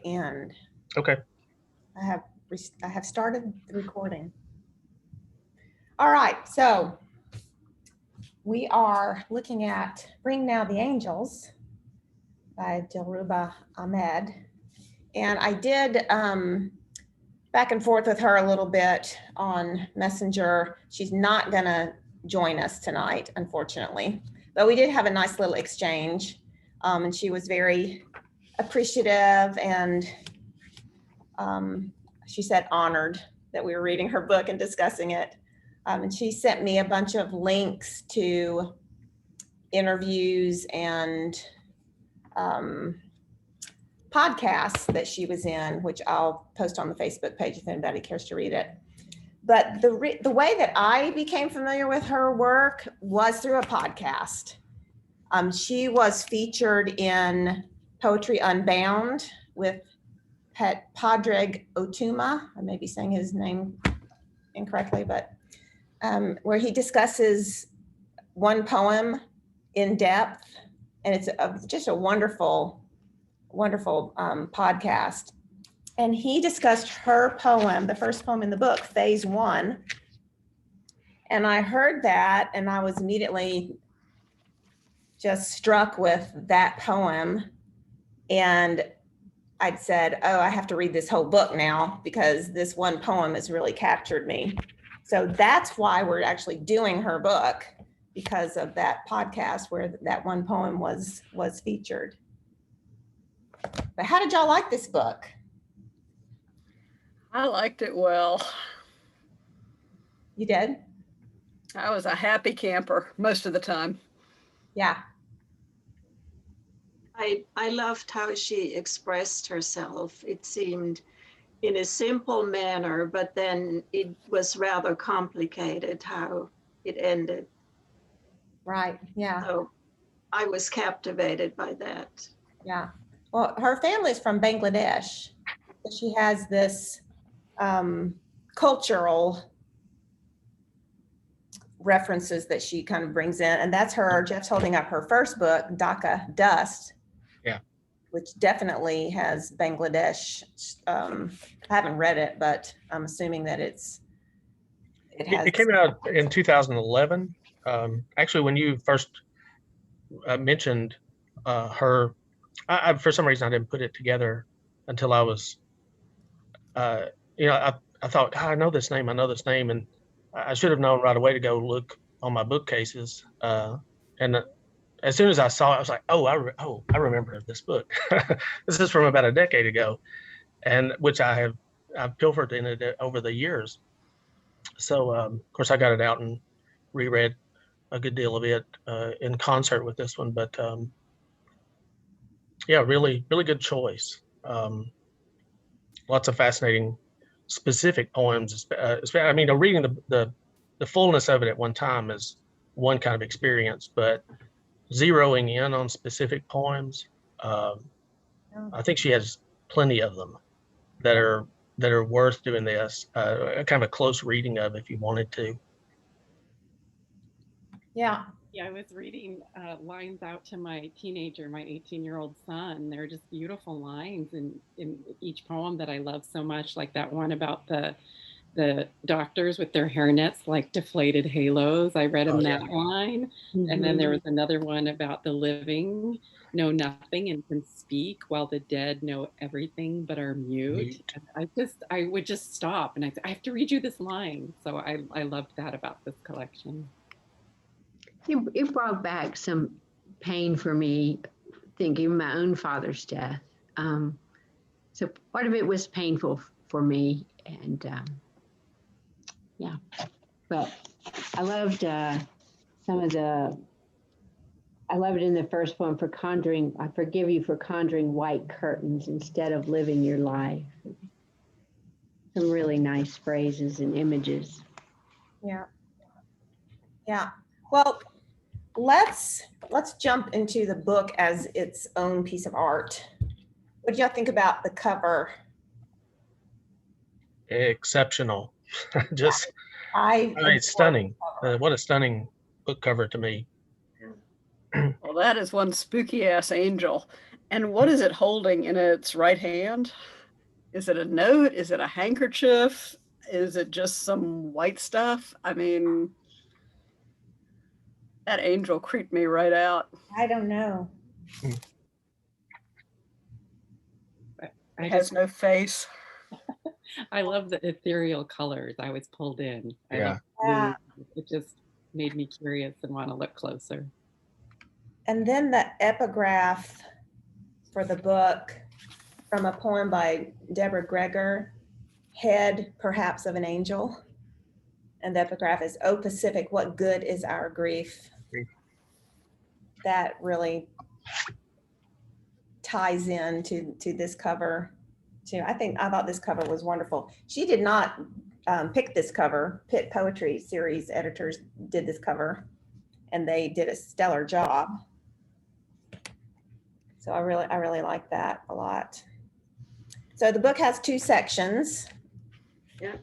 end. Okay. I have started the recording. All right, so we are looking at Bring Now the Angels by Dilruba Ahmed. And I did back and forth with her a little bit on Messenger. She's not gonna join us tonight, unfortunately, but we did have a nice little exchange. And she was very appreciative and she said honored that we were reading her book and discussing it. And she sent me a bunch of links to interviews and podcasts that she was in, which I'll post on the Facebook page if anybody cares to read it. But the way that I became familiar with her work was through a podcast. She was featured in Poetry Unbound with Padraig Otuma. I may be saying his name incorrectly, but where he discusses one poem in depth, and it's just a wonderful podcast. And he discussed her poem, the first poem in the book, Phase 1. And I heard that, and I was immediately just struck with that poem. And I'd said, oh, I have to read this whole book now because this one poem has really captured me. So that's why we're actually doing her book, because of that podcast where that one poem was featured. But how did y'all like this book? I liked it well. You did? I was a happy camper most of the time. Yeah. I loved how she expressed herself. It seemed in a simple manner, but then it was rather complicated how it ended. Right. Yeah. So I was captivated by that. Yeah. Well, her family's from Bangladesh. So she has this cultural references that she kind of brings in. And that's her, Jeff's holding up her first book, Dhaka Dust. Yeah. Which definitely has Bangladesh. I haven't read it, but I'm assuming that it has. It came out in 2011. Actually, when you first mentioned her, I for some reason I didn't put it together until I was, I thought, God, I know this name, and I should have known right away to go look on my bookcases. And as soon as I saw it, I was like, I remember this book. This is from about a decade ago, and which I've pilfered in it over the years. So of course I got it out and reread a good deal of it in concert with this one, but yeah, really good choice. Lots of fascinating specific poems. I mean, reading the fullness of it at one time is one kind of experience, but zeroing in on specific poems, I think she has plenty of them that are worth doing this, kind of a close reading of if you wanted to. Yeah. Yeah, I was reading lines out to my 18-year-old son. They're just beautiful lines in each poem that I love so much, like that one about the doctors with their hairnets like deflated halos. I read him that line. Mm-hmm. And then there was another one about the living know nothing and can speak while the dead know everything but are mute. I would just stop and I have to read you this line. So I loved that about this collection. It brought back some pain for me, thinking of my own father's death. So part of it was painful for me, and yeah. But I loved I loved in the first poem for conjuring. I forgive you for conjuring white curtains instead of living your life. Some really nice phrases and images. Yeah. Yeah. Well, let's jump into the book as its own piece of art. What do y'all think about the cover? Exceptional. Just, I mean, stunning. What a stunning book cover to me. Well, that is one spooky ass angel. And what is it holding in its right hand? Is it a note? Is it a handkerchief? Is it just some white stuff? I mean, that angel creeped me right out. I don't know. I It has just, no face. I love the ethereal colors. I was pulled in. I Yeah. love Yeah. blue. It just made me curious and want to look closer. And then the epigraph for the book from a poem by Deborah Greger, Head Perhaps of an Angel. And the epigraph is, "O Pacific, what good is our grief?" That really ties in to this cover too. I thought this cover was wonderful. She did not pick this cover. Pitt Poetry Series editors did this cover, and they did a stellar job. So I really like that a lot. So the book has 2 sections. Yeah.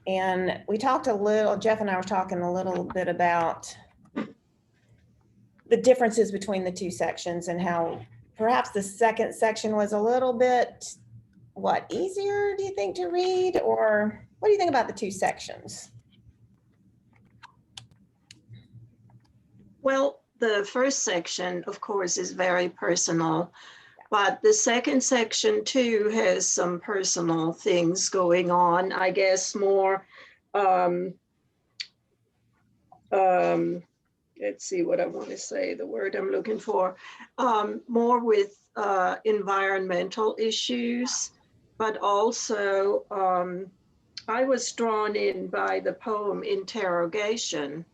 And we talked a little, Jeff and I were talking a little bit about the differences between the 2 sections and how perhaps the second section was a little bit, easier, do you think, to read? Or what do you think about the 2 sections? Well, the first section, of course, is very personal, but the second section too has some personal things going on, I guess more, let's see what I want to say, the word I'm looking for, more with environmental issues, but also I was drawn in by the poem Interrogation,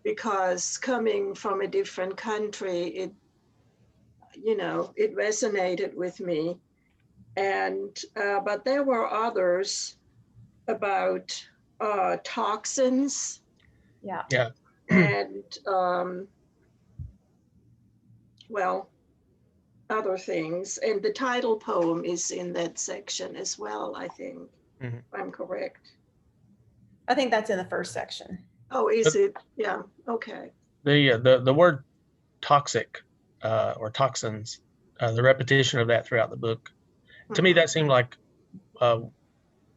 because coming from a different country, it resonated with me. And, but there were others about toxins. Yeah. Yeah. And, well, other things. And the title poem is in that section as well, I think, if I'm correct. I think that's in the first section. Oh, is it? Yeah, okay. The word toxic or toxins, the repetition of that throughout the book, to me, that seemed like one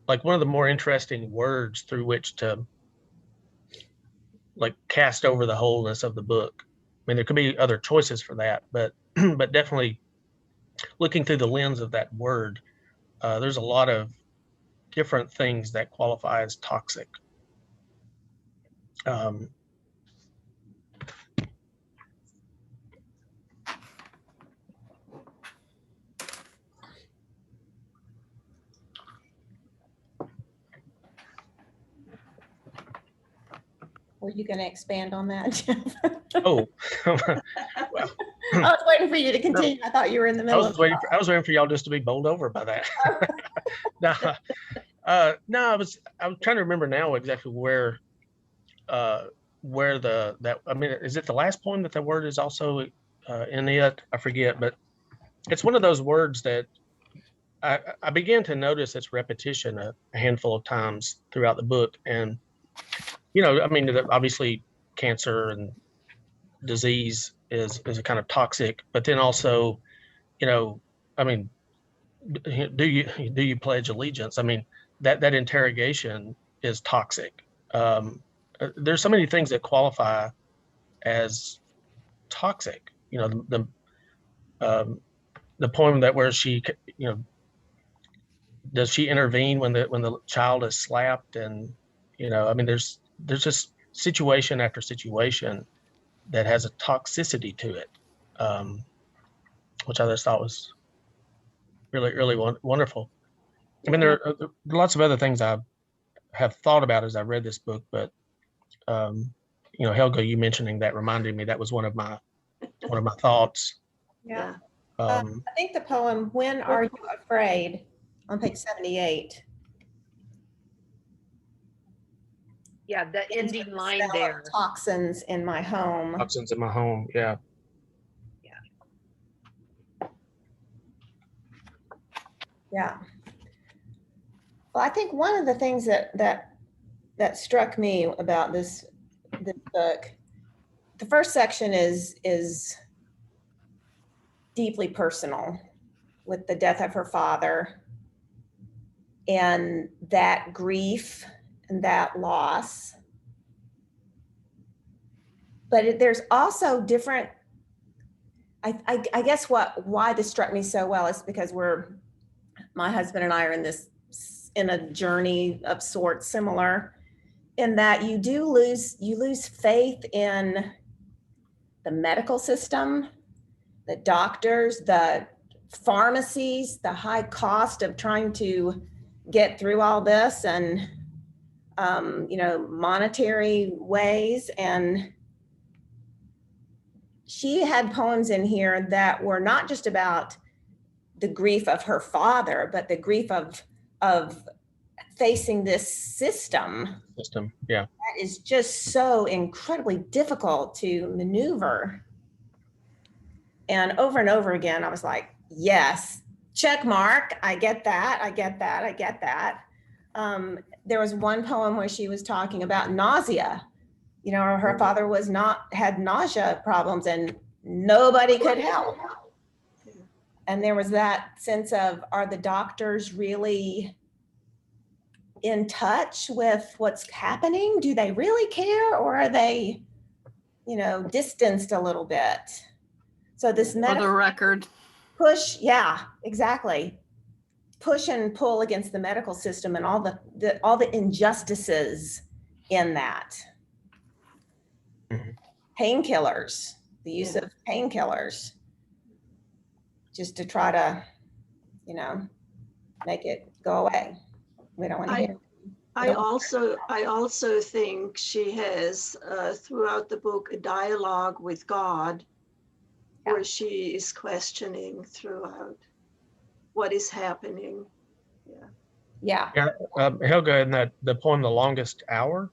of the more interesting words through which to cast over the wholeness of the book. I mean, there could be other choices for that, but but definitely looking through the lens of that word, there's a lot of different things that qualify as toxic. Were you going to expand on that, Jeff? Oh, well, I was waiting for you to continue. I thought you were in the I middle. was waiting for y'all just to be bowled over by that. No, I was trying to remember now exactly where I mean, is it the last poem that word is also in it? I forget, but it's one of those words that I began to notice its repetition a handful of times throughout the book. And, I mean, obviously cancer and disease is a kind of toxic, but then also, I mean, do you pledge allegiance? I mean, that interrogation is toxic. There's so many things that qualify as toxic. The poem where she, does she intervene when the child is slapped? And I mean, there's just situation after situation that has a toxicity to it, which I just thought was really, really wonderful. I mean, there are lots of other things I have thought about as I read this book, but Helga, you mentioning that reminded me that was one of my thoughts. Yeah. I I think the poem "When Are You Afraid" on page 78. Yeah, the ending line there. Toxins in my home. Toxins in my home. Yeah. Yeah. Well, I think one of the things that struck me about this book, the first section is deeply personal with the death of her father and that grief and that loss. But there's also different, I guess why this struck me so well is because my husband and I are in a journey of sorts similar, in that you lose faith in the medical system, the doctors, the pharmacies, the high cost of trying to get through all this, and monetary ways. And she had poems in here that were not just about the grief of her father, but the grief of facing this system. Yeah. That is just so incredibly difficult to maneuver. And over again, I was like, yes, check mark. I get that. I get that. I get that. There was one poem where she was talking about nausea. Her father had nausea problems and nobody could help. And there was that sense of, are the doctors really in touch with what's happening? Do they really care, or are they, distanced a little bit? So this For the record. push, yeah, exactly. Push and pull against the medical system and all the injustices in that. Mhm. Painkillers, the use of painkillers, just to try to, make it go away. We don't want to hear. I also think she has throughout the book a dialogue with God, where she is questioning throughout what is happening. Yeah. Helga, in the poem "The Longest Hour,"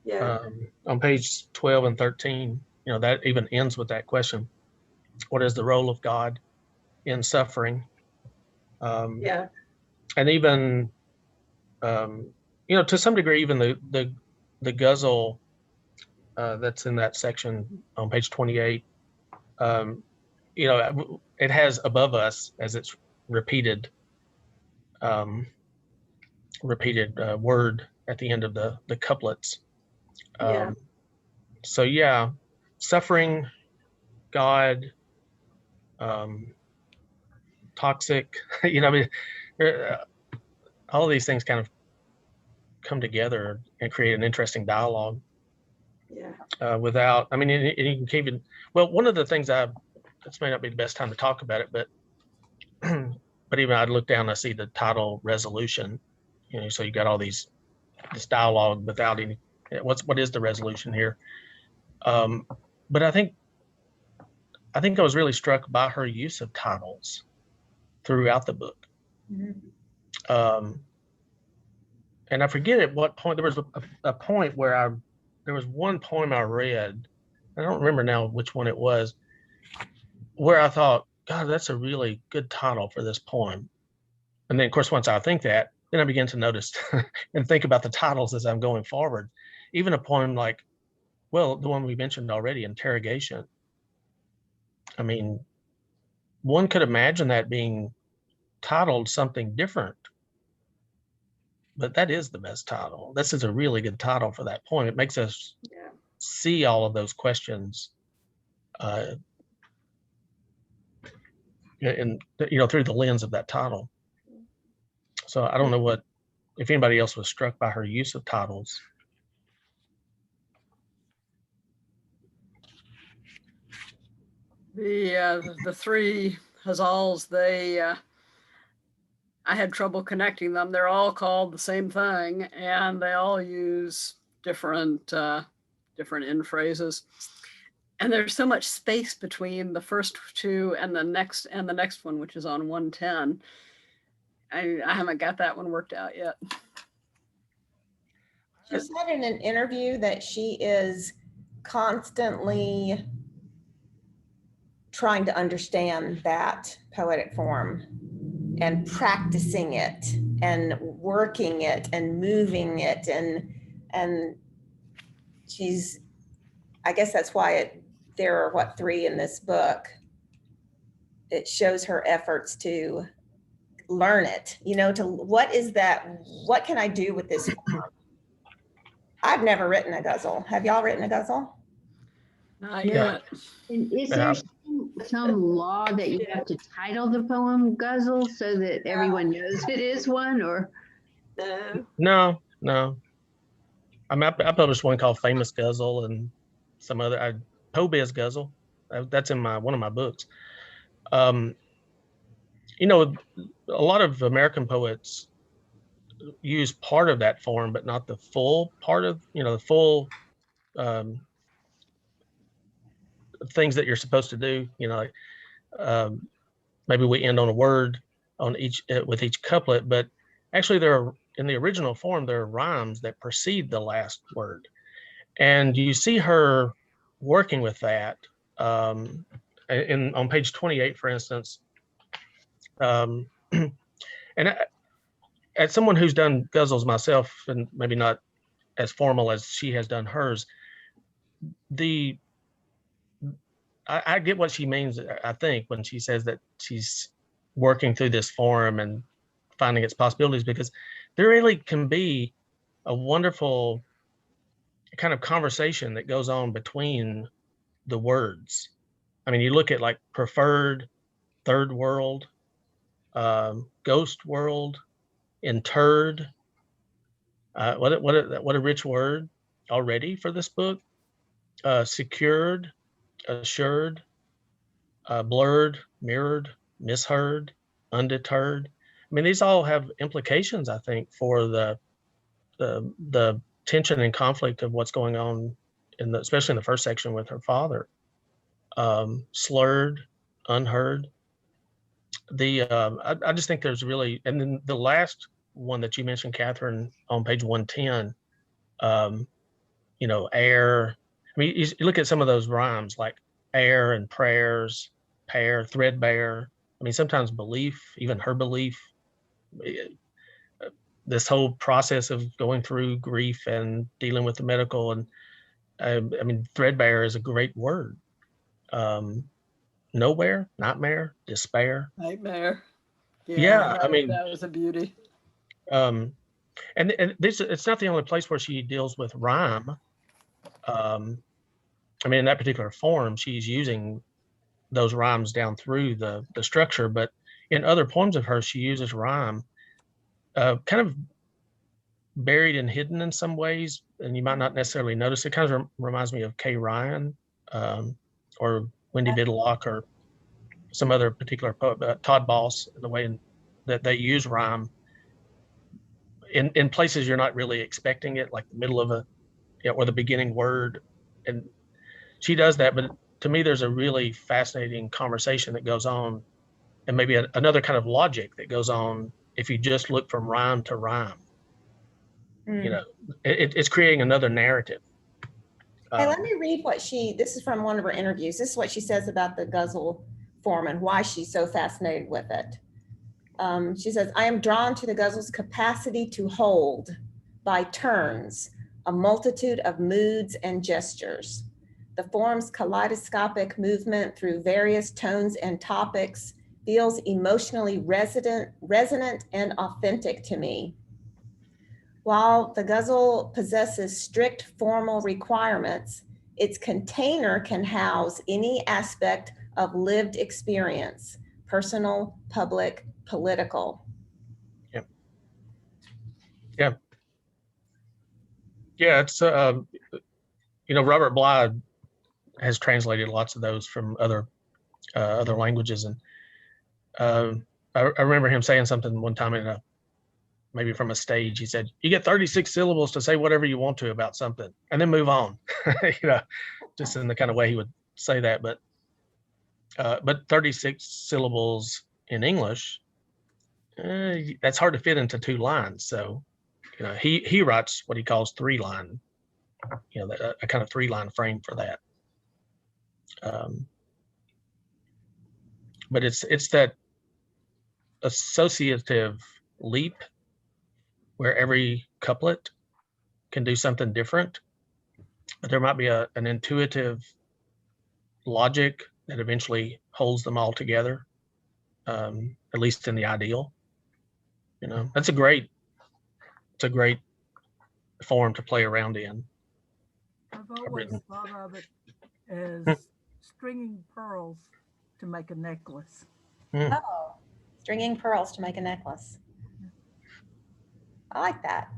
Yeah. on page 12 and 13, that even ends with that question: what is the role of God in suffering? Yeah. And even to some degree, even the ghazal that's in that section on page 28, it has above us as its repeated word at the end of the couplets. Yeah. So yeah, suffering, God, toxic, all of these things kind of come together and create an interesting dialogue. Yeah. Without, and you can even, well, one of the things this may not be the best time to talk about it, but but even I look down, I see the title resolution, so you got all this dialogue without any, what is the resolution here? But I think I was really struck by her use of titles throughout the book. Mm-hmm. And I forget at what point, there was a point where there was one poem I read, I don't remember now which one it was, where I thought, God, that's a really good title for this poem. And then, of course, once I think that, then I begin to notice and think about the titles as I'm going forward. Even a poem like, well, the one we mentioned already, Interrogation. One could imagine that being titled something different, but that is the best title. This is a really good title for that poem. It makes us see all of those questions through the lens of that title. So I don't know if anybody else was struck by her use of titles. The three Hazals, I had trouble connecting them. They're all called the same thing, and they all use different end phrases. And there's so much space between the first two and the next one, which is on 110. I haven't got that one worked out yet. She said in an interview that she is constantly trying to understand that poetic form and practicing it and working it and moving it, and I guess that's why there are 3 in this book. it shows her efforts to learn it, to what is that? What can I do with this form? I've never written a ghazal. Have y'all written a ghazal? Not Yeah. yet. And is Yeah. there some law that you have to title the poem Guzzle so that everyone knows it is one, or? No. No. I mean, I published one called Famous Guzzle and some other, Poebiz Guzzle. That's in one of my books. A lot of American poets use part of that form, but not the full part of, the full things that you're supposed to do. Like maybe we end on a word on with each couplet, but actually in the original form, there are rhymes that precede the last word. And you see her working with that on page 28, for instance. And as someone who's done ghazals myself, and maybe not as formal as she has done hers, I get what she means, I think, when she says that she's working through this form and finding its possibilities, because there really can be a wonderful kind of conversation that goes on between the words. I mean, you look at like preferred, third world, ghost world, interred. What a rich word already for this book. Secured, assured, blurred, mirrored, misheard, undeterred. I mean, these all have implications, I think, for the tension and conflict of what's going on especially in the first section with her father. Slurred, unheard. I just think there's really, and then the last one that you mentioned, Catherine, on page 110, air. I mean, you look at some of those rhymes like air and prayers, pair, threadbare. I mean, sometimes belief, even her belief, this whole process of going through grief and dealing with the medical. And I mean, threadbare is a great word. Nowhere, nightmare, despair. Nightmare. Yeah, I mean, that was a beauty. and this, it's not the only place where she deals with rhyme. I mean, in that particular form, she's using those rhymes down through the structure, but in other poems of hers, she uses rhyme, kind of buried and hidden in some ways, and you might not necessarily notice. It kind of reminds me of Kay Ryan, or Wendy Bidlock, or some other particular poet, Todd Boss, the way that they use rhyme in places you're not really expecting it, like the middle of or the beginning word. And she does that, but to me, there's a really fascinating conversation that goes on, and maybe another kind of logic that goes on if you just look from rhyme to rhyme. It's creating another narrative. Hey, let me read this is from one of her interviews. This is what she says about the ghazal form and why she's so fascinated with it. She says, I am drawn to the ghazal's capacity to hold, by turns, a multitude of moods and gestures. The form's kaleidoscopic movement through various tones and topics feels emotionally resonant and authentic to me. While the ghazal possesses strict formal requirements, its container can house any aspect of lived experience, personal, public, political. Yeah, it's Robert Bly has translated lots of those from other languages, and I remember him saying something one time maybe from a stage. He said, "You get 36 syllables to say whatever you want to about something, and then move on." Just in the kind of way he would say that. But 36 syllables in English, that's hard to fit into 2 lines. So, he writes what he calls 3-line, a kind of 3-line frame for that. But it's that associative leap where every couplet can do something different, but there might be an intuitive logic that eventually holds them all together. at least in the ideal. You know, it's a great form to play around in. I've always written. thought of it as stringing pearls to make a necklace. Oh, stringing pearls to make a necklace. I like that.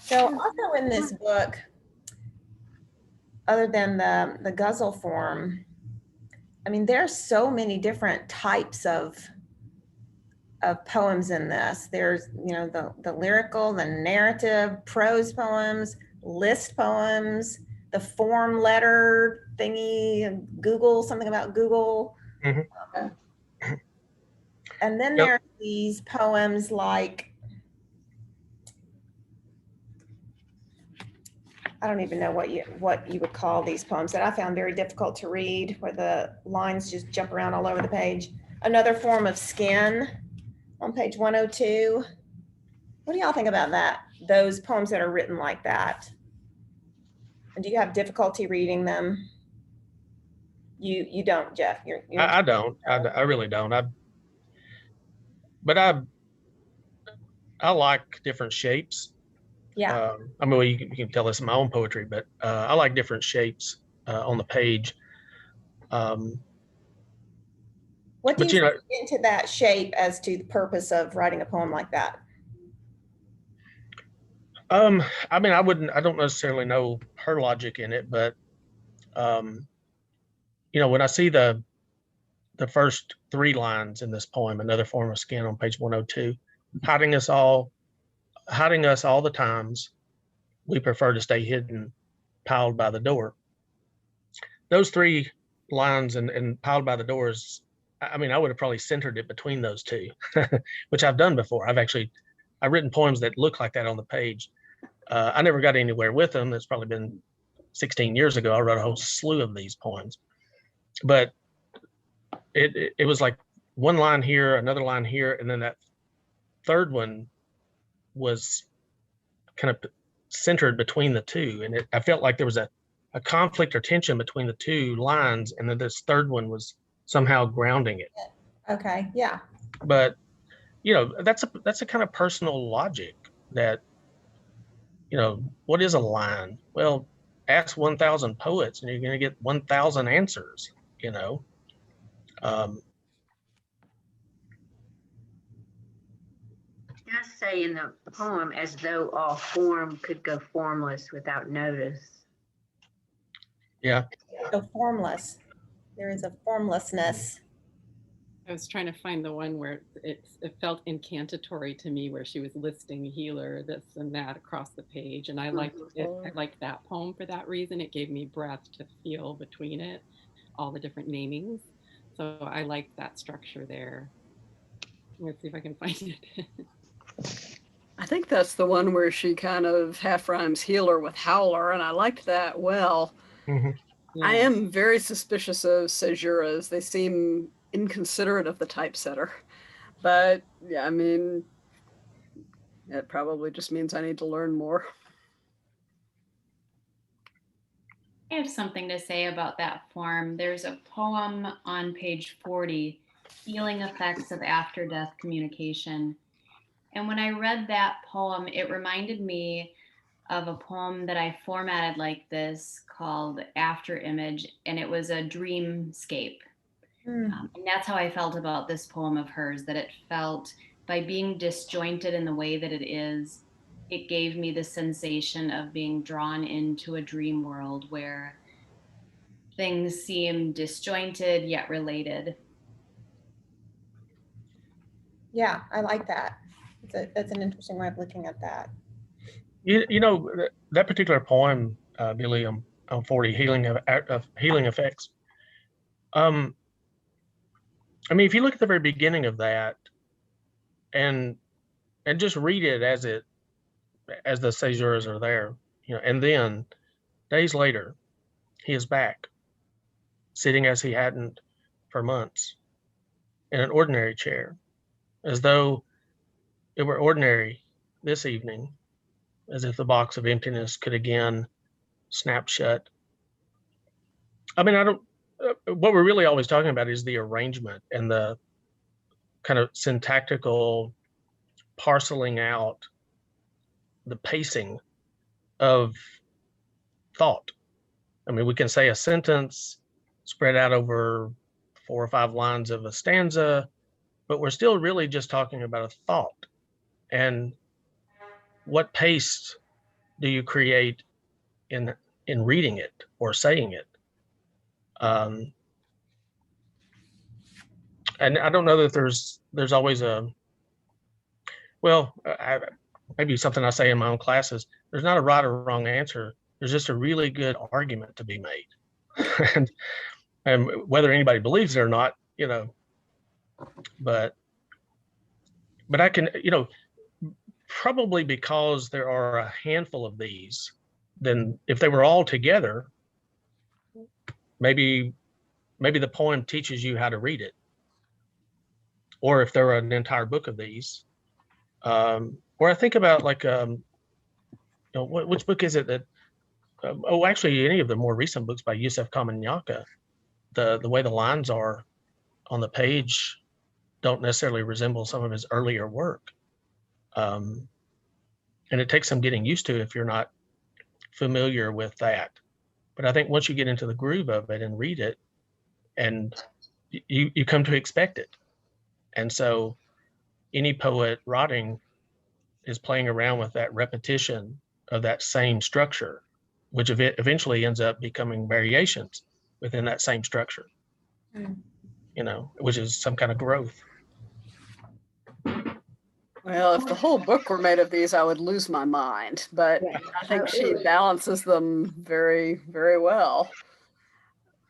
So also in this book, other than the guzzle form, I mean, there's so many different types of poems in this. There's, you know, the lyrical, the narrative, prose poems, list poems, the form letter thingy, Google, something about Google. Mhm. And then Yep. there's these poems like, I don't even know what you would call these poems that I found very difficult to read, where the lines just jump around all over the page. Another form of skin on page 102. What do y'all think about that? Those poems that are written like that. And do you have difficulty reading them? You don't, Jeff. You're I don't. I really don't. But I like different shapes. yeah. I mean, well, you can tell this in my own poetry, but I like different shapes on the page. What do But you you know, think into that shape as to the purpose of writing a poem like that? I mean, I don't necessarily know her logic in it, but you know, when I see the first 3 lines in this poem, another form of skin on page 102, hiding us all the times we prefer to stay hidden, piled by the door. Those 3 lines and piled by the doors, I mean, I would have probably centered it between those 2, which I've done before. I've written poems that look like that on the page. I never got anywhere with them. It's probably been 16 years ago. I wrote a whole slew of these poems, but it was like one line here, another line here, and then that third one was kind of centered between the 2, and I felt like there was a conflict or tension between the 2 lines, and then this third one was somehow grounding it. Okay, yeah. But you know, that's a kind of personal logic that, you know, what is a line? Well, ask 1,000 poets and you're going to get 1,000 answers, you know. It does say in the poem, as though all form could go formless without notice. Yeah. So formless. There is a formlessness. I was trying to find the one where it felt incantatory to me, where she was listing healer, this and that across the page. And I liked it. I liked that poem for that reason. It gave me breath to feel between it, all the different namings. So I liked that structure there. Let's see if I can find it. I think that's the one where she kind of half rhymes healer with howler, and I liked that well. Mm-hmm. Yeah. I am very suspicious of caesuras. They seem inconsiderate of the typesetter. But yeah, I mean, it probably just means I need to learn more. I have something to say about that form. There's a poem on page 40, Healing Effects of After-Death Communication. And when I read that poem, it reminded me of a poem that I formatted like this called After Image, and it was a dreamscape. And that's how I felt about this poem of hers, that it felt, by being disjointed in the way that it is, it gave me the sensation of being drawn into a dream world where things seem disjointed yet related. Yeah, I like that. That's an interesting way of looking at that. You know, that particular poem, Billy, on 40, healing effects. I mean, if you look at the very beginning of that, and just read it as the caesuras are there, you know, and then days later, he is back, sitting as he hadn't for months, in an ordinary chair, as though it were ordinary this evening, as if the box of emptiness could again snap shut. I mean, I don't, what we're really always talking about is the arrangement and the kind of syntactical parceling out the pacing of thought. I mean, we can say a sentence spread out over 4 or 5 lines of a stanza, but we're still really just talking about a thought. And what pace do you create in reading it or saying it? And I don't know that there's always a, well, maybe something I say in my own classes, there's not a right or wrong answer. There's just a really good argument to be made. and whether anybody believes it or not, but I can, probably because there are a handful of these, then if they were all together, maybe the poem teaches you how to read it. Or if there were an entire book of these, or I think about like, which book is it that, actually any of the more recent books by Yusef Kamanyaka, the way the lines are on the page don't necessarily resemble some of his earlier work. And it takes some getting used to if you're not familiar with that. But I think once you get into the groove of it and read it, and you come to expect it. And so any poet writing is playing around with that repetition of that same structure, which eventually ends up becoming variations within that same structure, which is some kind of growth. Well, if the whole book were made of these, I would lose my mind. But I think she balances them very, very well.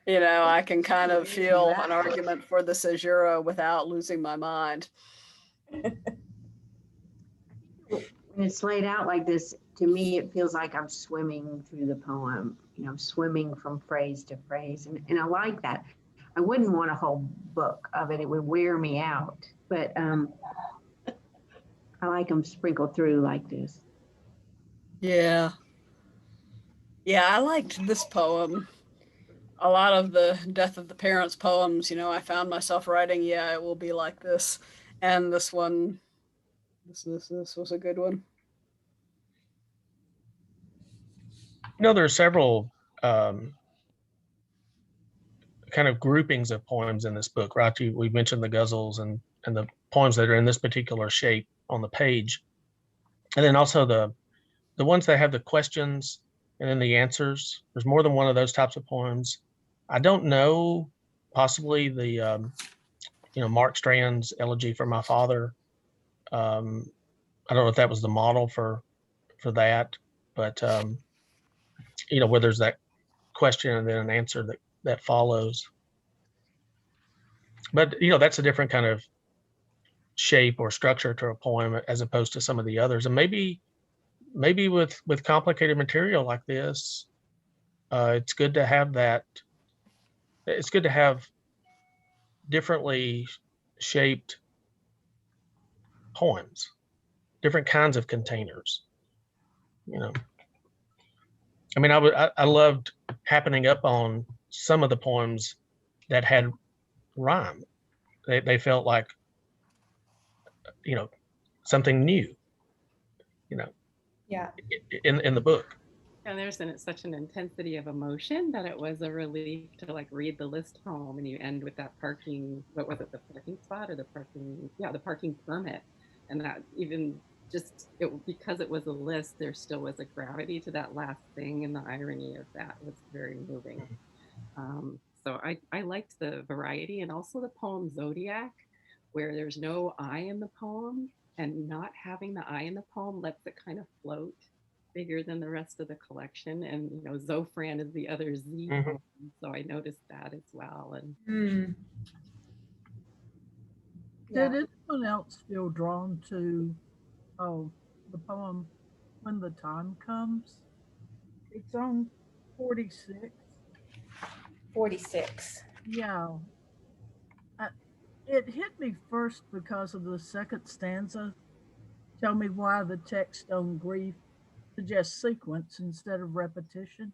I can kind of feel an argument for the caesura without losing my mind. When it's laid out like this, to me, it feels like I'm swimming through the poem. I'm swimming from phrase to phrase. And I like that. I wouldn't want a whole book of it. It would wear me out. But I like them sprinkled through like this. Yeah. Yeah, I liked this poem. A lot of the Death of the Parents poems, I found myself writing, yeah, it will be like this. And this one, this was a good one. There are several kind of groupings of poems in this book, right? We mentioned the ghazals and the poems that are in this particular shape on the page. And then also the ones that have the questions and then the answers. There's more than one of those types of poems. I don't know, possibly the, Mark Strand's Elegy for My Father. I don't know if that was the model for that, but, where there's that question and then an answer that follows. But, that's a different kind of shape or structure to a poem as opposed to some of the others. And maybe with complicated material like this, it's good to have that. It's good to have differently shaped poems, different kinds of containers. I mean, I loved happening up on some of the poems that had rhyme. They felt like, something new, Yeah. in the book. And there's such an intensity of emotion that it was a relief to like read the list home, and you end with that parking, what was it, the parking spot or the parking permit. And that even just because it was a list, there still was a gravity to that last thing, and the irony of that was very moving. So I liked the variety, and also the poem Zodiac, where there's no I in the poem, and not having the I in the poem lets it kind of float bigger than the rest of the collection. And Zofran is the other Z poem, so I noticed that as well. And did anyone else feel drawn to the poem When the Time Comes? It's on 46. 46. Yeah. It hit me first because of the second stanza. Tell me why the text on grief suggests sequence instead of repetition.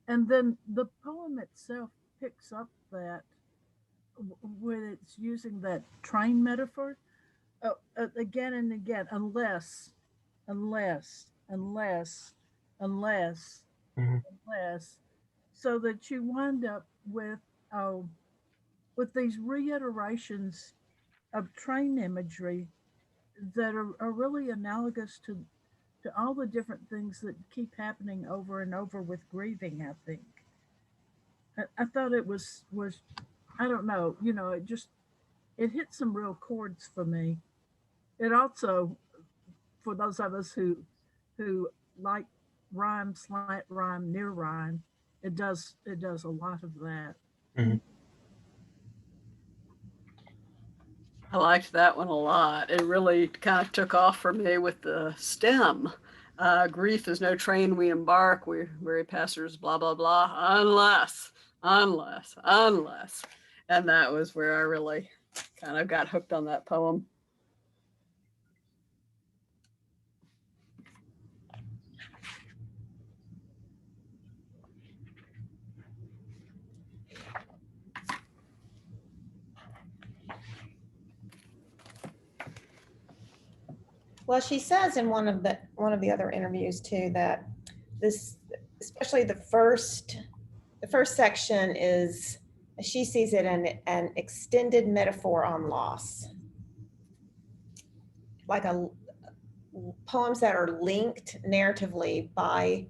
And then the poem itself picks up that when it's using that train metaphor again and again, unless, unless, unless, unless, Mhm. unless, so that you wind up uh, with these reiterations of train imagery that are really analogous to all the different things that keep happening over and over with grieving. I think I thought it was I don't know, it hit some real chords for me. It also, for those of us who like rhyme, slight rhyme, near rhyme, it does a lot of that. Mhm. I liked that one a lot. It really kind of took off for me with the stem. Grief is no train we embark, we weary passers, blah, blah, blah, unless. And that was where I really kind of got hooked on that poem. Well, she says in one of the other interviews too that this, especially the first section is, she sees it an extended metaphor on loss, like poems that are linked narratively by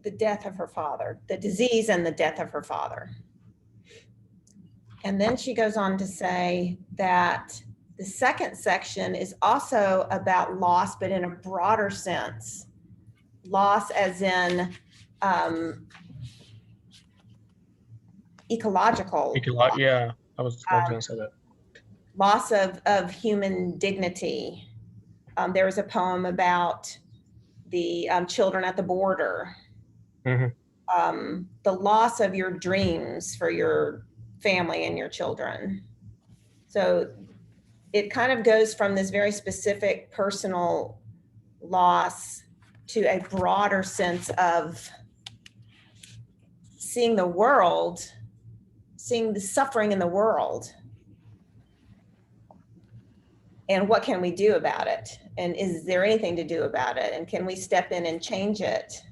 the death of her father, the disease and the death of her father. And then she goes on to say that the second section is also about loss, but in a broader sense. Loss as in ecological. Yeah, I was going to say that. Loss of human dignity. There was a poem about the children at the border. Mhm. The loss of your dreams for your family and your children. So it kind of goes from this very specific personal loss to a broader sense of seeing the world, seeing the suffering in the world. And what can we do about it? And is there anything to do about it? And can we step in and change it?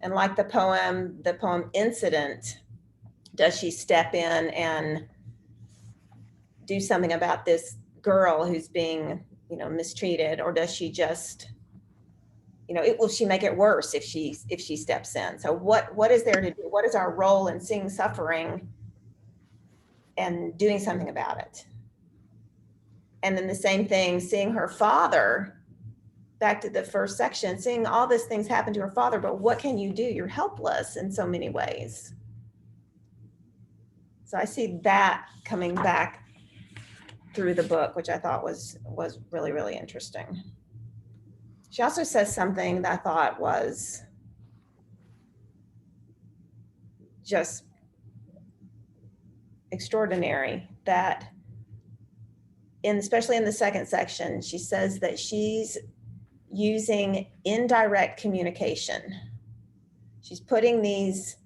And like the poem Incident, does she step in and do something about this girl who's being, mistreated, or does she just, will she make it worse if she steps in? So what is there to do? What is our role in seeing suffering and doing something about it? And then the same thing, seeing her father, back to the first section, seeing all these things happen to her father, but what can you do? You're helpless in so many ways. So I see that coming back through the book, which I thought was really, really interesting. She also says something that I thought was just extraordinary, that especially in the second section, she says that she's using indirect communication. She's putting these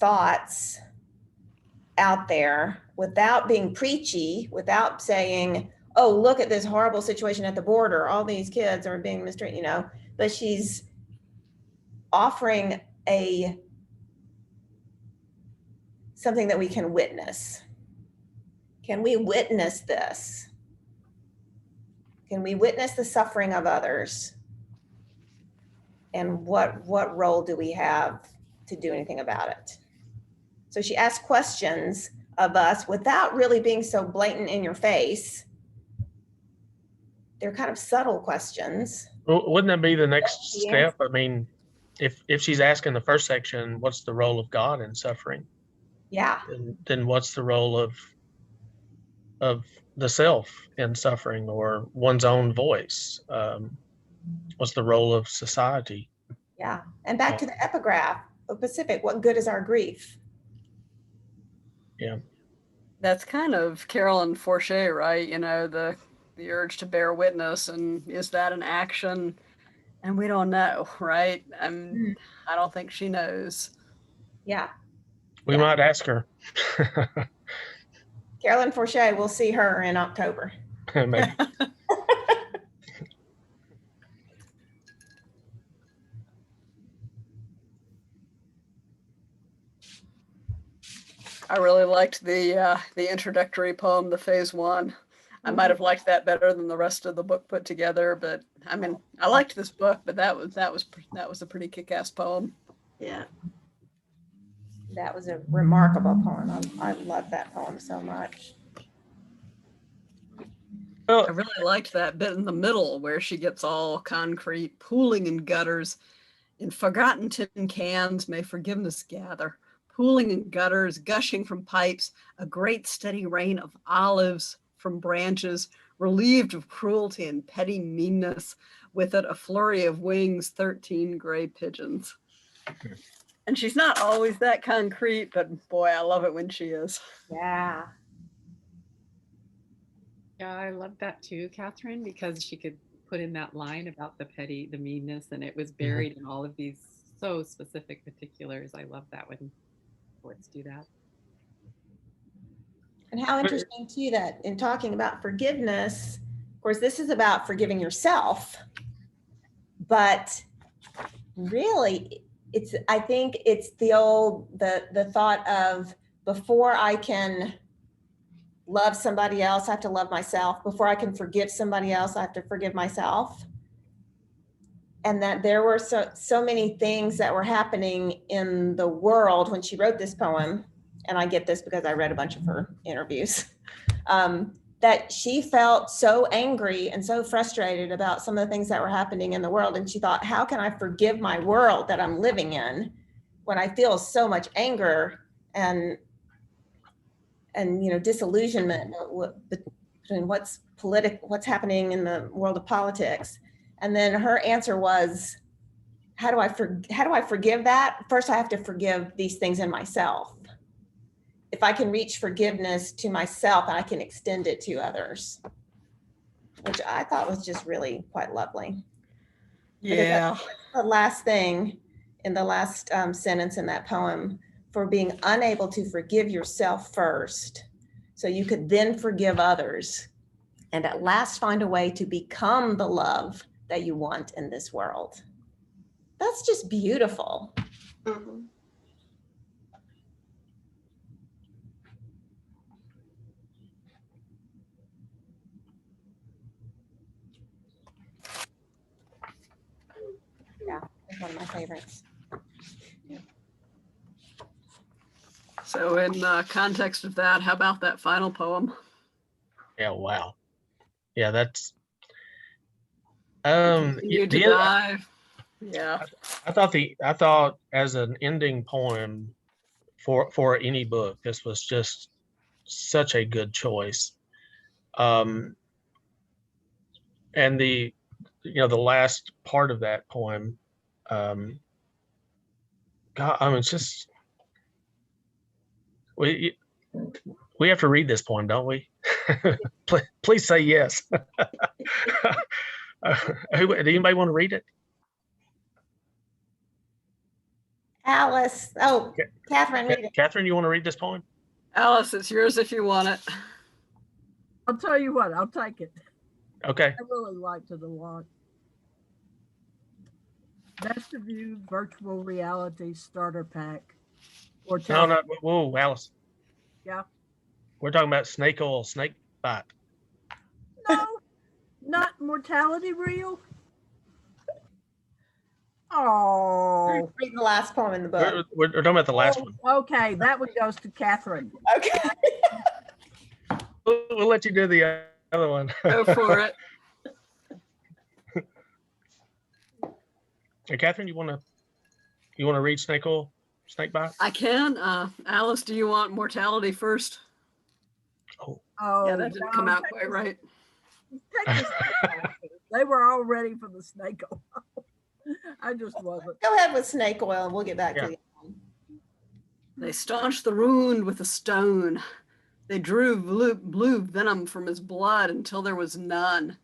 thoughts out there without being preachy, without saying, oh, look at this horrible situation at the border, all these kids are being mistreated, but she's offering something that we can witness. Can we witness this? Can we witness the suffering of others? And what role do we have to do anything about it? So she asks questions of us without really being so blatant in your face. They're kind of subtle questions. Well, wouldn't that be the next step? I mean, if she's asking the first section, what's the role of God in suffering? Yeah. Then what's the role of the self in suffering, or one's own voice? What's the role of society? Yeah. And back to the epigraph of Pacific, what good is our grief? Yeah. That's kind of Carolyn Forche, right? The urge to bear witness, and is that an action? And we don't know, right? I don't think she knows. Yeah. We Yeah. might ask her. Carolyn Forche, we'll see her in October. Maybe. I really liked the introductory poem, the phase one. I might have liked that better than the rest of the book put together, but I mean, I liked this book, but that was a pretty kick-ass poem. Yeah. That was a remarkable poem. I love that poem so much. Well, I really liked that bit in the middle where she gets all concrete, pooling in gutters. In forgotten tin cans may forgiveness gather. Pooling in gutters, gushing from pipes, a great steady rain of olives from branches, relieved of cruelty and petty meanness, with it a flurry of wings, 13 gray pigeons. And she's not always that concrete, but boy, I love it when she is. Yeah. Yeah, I love that too, Catherine, because she could put in that line about the petty, the meanness, and it was buried in all of these so specific particulars. I love that when poets do that. And how interesting too that in talking about forgiveness, of course, this is about forgiving yourself, but really I think it's the thought of before I can love somebody else, I have to love myself. Before I can forgive somebody else, I have to forgive myself. And that there were so many things that were happening in the world when she wrote this poem. And I get this because I read a bunch of her interviews, that she felt so angry and so frustrated about some of the things that were happening in the world. And she thought, how can I forgive my world that I'm living in when I feel so much anger and disillusionment between what's happening in the world of politics. And then her answer was, how do I forgive that? First, I have to forgive these things in myself. If I can reach forgiveness to myself, I can extend it to others, which I thought was just really quite lovely. Yeah. The last thing in the last sentence in that poem, for being unable to forgive yourself first, so you could then forgive others, and at last find a way to become the love that you want in this world. That's just beautiful. Mm-hmm. Yeah, it's one of my favorites. So in context of that, how about that final poem? yeah, wow. Yeah, that's Continue to dive. Yeah. I thought as an ending poem for any book, this was just such a good choice. And the last part of that poem, God, I mean, it's just we have to read this poem, don't we? Please say yes. Do anybody want to read it? Alice, Catherine, read it. Catherine, you want to read this poem? Alice, it's yours if you want it. I'll tell you what, I'll take it. Okay. I really liked it a lot. Best of You Virtual Reality Starter Pack. Or No, whoa, Alice. Yeah. We're talking about snake oil, snake bite. No, not mortality real. Oh. Read the last poem in the book. We're talking about the last one. Okay, that one goes to Catherine. Okay. We'll let you do the other one. Go for it. Hey, Catherine, you want to read snake oil, snake bite? I can. Alice, do you want mortality first? Oh, yeah, that didn't come out quite right. They were all ready for the snake oil. I just wasn't. Go ahead with snake oil and we'll get back to you. They staunched the wound with a stone. They drew blue venom from his blood until there was none.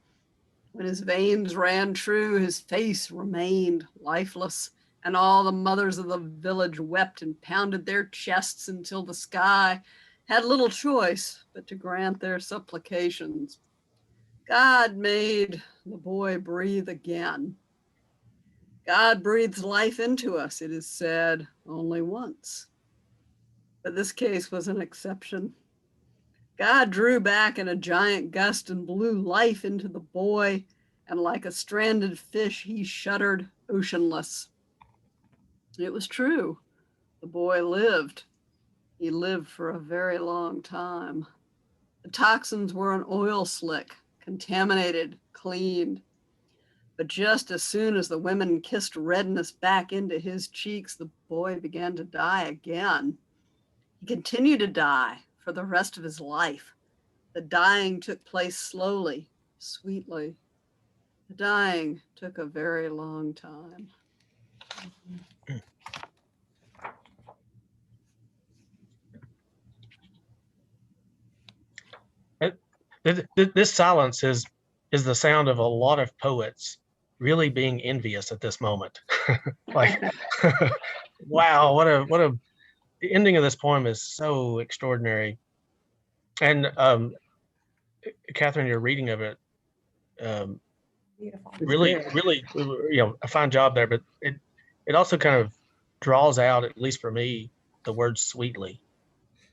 When his veins ran true, his face remained lifeless, and all the mothers of the village wept and pounded their chests until the sky had little choice but to grant their supplications. God made the boy breathe again. God breathes life into us, it is said, only once. But this case was an exception. God drew back in a giant gust and blew life into the boy, and like a stranded fish, he shuddered oceanless. It was true. The boy lived. He lived for a very long time. The toxins were an oil slick, contaminated, cleaned. But just as soon as the women kissed redness back into his cheeks, the boy began to die again. He continued to die for the rest of his life. The dying took place slowly, sweetly. The dying took a very long time. This silence is the sound of a lot of poets really being envious at this moment. Like, wow, the ending of this poem is so extraordinary. And Catherine, your reading of it, Beautiful. really, a fine job there. But it also kind of draws out, at least for me, the word sweetly,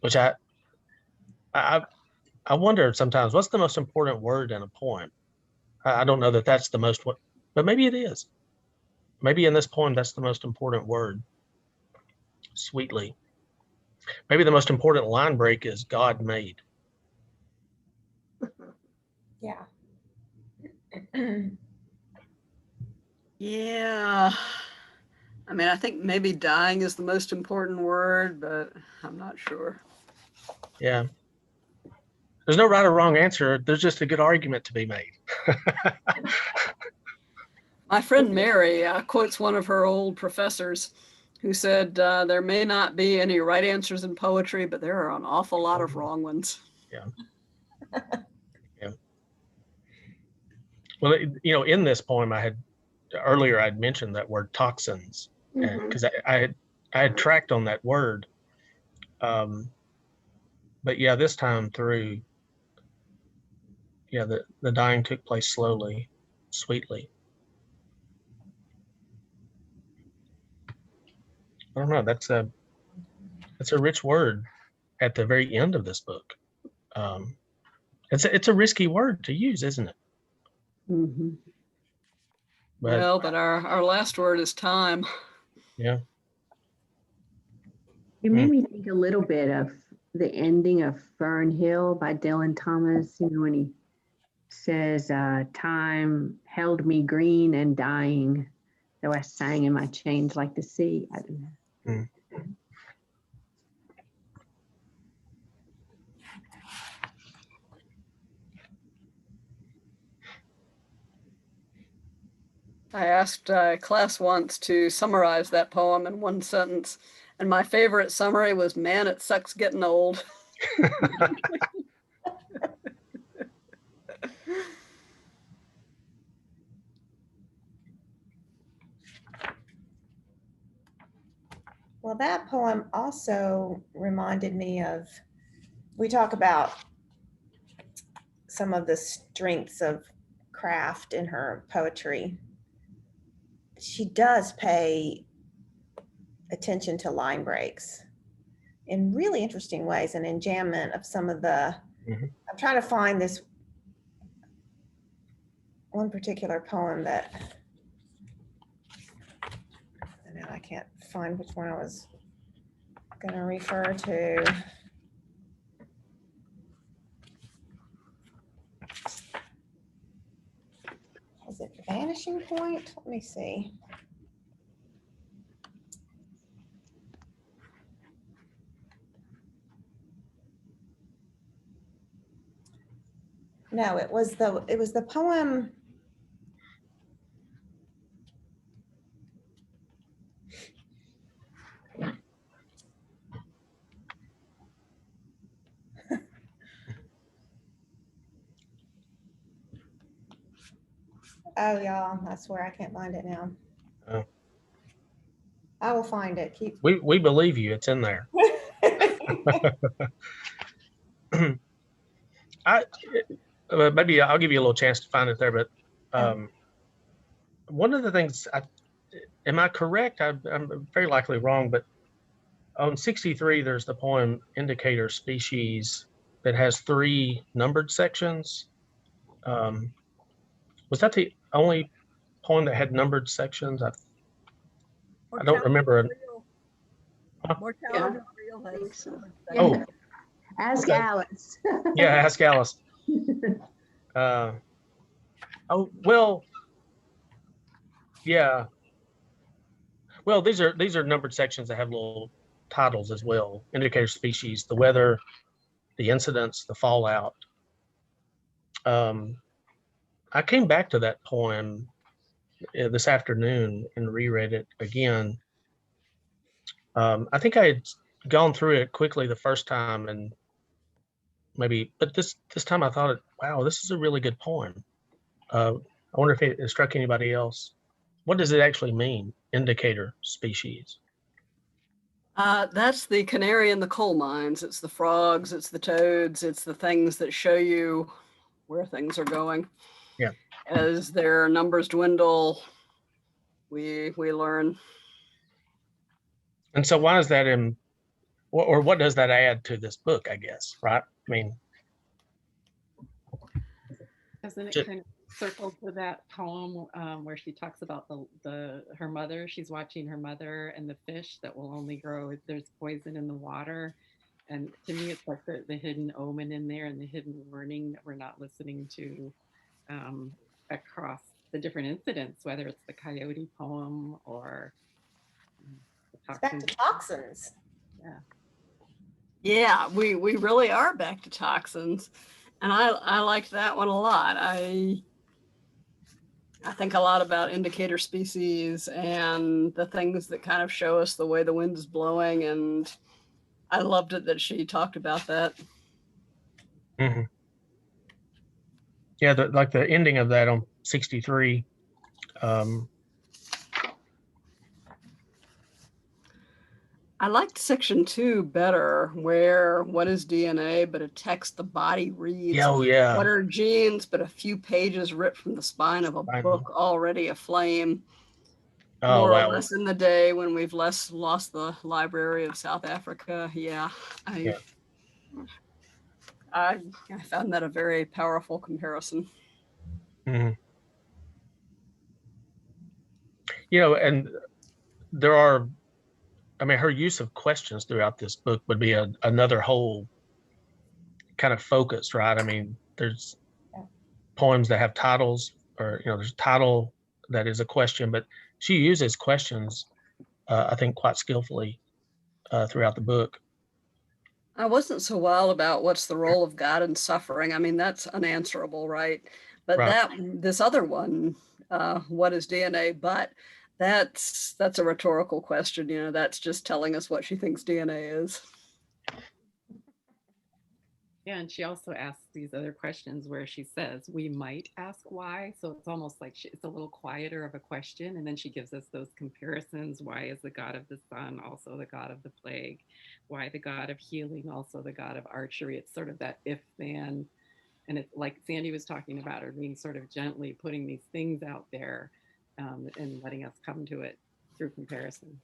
which I wonder sometimes, what's the most important word in a poem? I don't know that that's the most, but maybe it is. Maybe in this poem, that's the most important word, sweetly. Maybe the most important line break is God made. Yeah. Yeah. I mean, I think maybe dying is the most important word, but I'm not sure. Yeah. There's no right or wrong answer. There's just a good argument to be made. My friend Mary quotes one of her old professors who said, there may not be any right answers in poetry, but there are an awful lot of wrong ones. Yeah. Yeah. Well, in this poem, I'd mentioned that word toxins, because I had tracked on that word. But yeah, this time through, yeah, the dying took place slowly, sweetly. I don't know. That's a rich word at the very end of this book. It's a risky word to use, isn't it? Mm-hmm. But our last word is time. yeah. It made me think a little bit of the ending of Fern Hill by Dylan Thomas, when he says, time held me green and dying, though I sang in my chains like the sea. I don't know. I asked class once to summarize that poem in one sentence, and my favorite summary was, man, it sucks getting old. Well, that poem also reminded me of, we talk about some of the strengths of craft in her poetry. She does pay attention to line breaks in really interesting ways, and enjambment of some of the, I'm trying to find this one particular poem that, and now I can't find which one I was going to refer to. Is it Vanishing Point? Let me see. No, it was the poem. Oh, y'all, I swear I can't find it now. Oh. I will find it. Keep. We believe you. It's in there. Maybe I'll give you a little chance to find it there, but one of the things, am I correct? I'm very likely wrong, but on 63, there's the poem Indicator Species that has 3 numbered sections. Was that the only poem that had numbered sections? I don't remember. Mortality I Real think has so. Oh, Ask okay. Alice. Yeah, ask Alice. Oh, well, yeah. Well, these are numbered sections that have little titles as well. Indicator species, the weather, the incidents, the fallout. I came back to that poem this afternoon and reread it again. I think I had gone through it quickly the first time, and but this time I thought, wow, this is a really good poem. I wonder if it struck anybody else. What does it actually mean? Indicator species. That's the canary in the coal mines. It's the frogs, it's the toads, it's the things that show you where things are going. Yeah. As their numbers dwindle, we learn. And so why is that or what does that add to this book, I guess, right? I mean, Doesn't it kind of circle to that poem where she talks about her mother? She's watching her mother and the fish that will only grow if there's poison in the water. And to me, it's like the hidden omen in there and the hidden warning that we're not listening to across the different incidents, whether it's the coyote poem or the Back to toxins. Yeah. Yeah, we really are back to toxins. And I liked that one a lot. I think a lot about indicator species and the things that kind of show us the way the wind is blowing. And I loved it that she talked about that. mm-hmm. Yeah, like the ending of that on 63. I liked section 2 better, where what is DNA but a text the body reads. Oh, yeah. What are genes but a few pages ripped from the spine of a book already aflame. Oh, More wow. or less in the day when we've lost the Library of South Africa. Yeah, I found that a very powerful comparison. Mm-hmm. You know, and there are, I mean, her use of questions throughout this book would be another whole kind of focus, right? I mean, there's poems that have titles, or, there's a title that is a question, but she uses questions, I think, quite skillfully throughout the book. I wasn't so wild about what's the role of God in suffering. I mean, that's unanswerable, right? But this other one, what is DNA? But that's a rhetorical question. That's just telling us what she thinks DNA is. Yeah, and she also asks these other questions where she says, we might ask why. So it's almost like it's a little quieter of a question. And then she gives us those comparisons. Why is the God of the sun also the God of the plague? Why the God of healing also the God of archery? It's sort of that if then. And it's like Sandy was talking about, her being sort of gently putting these things out there and letting us come to it through comparison.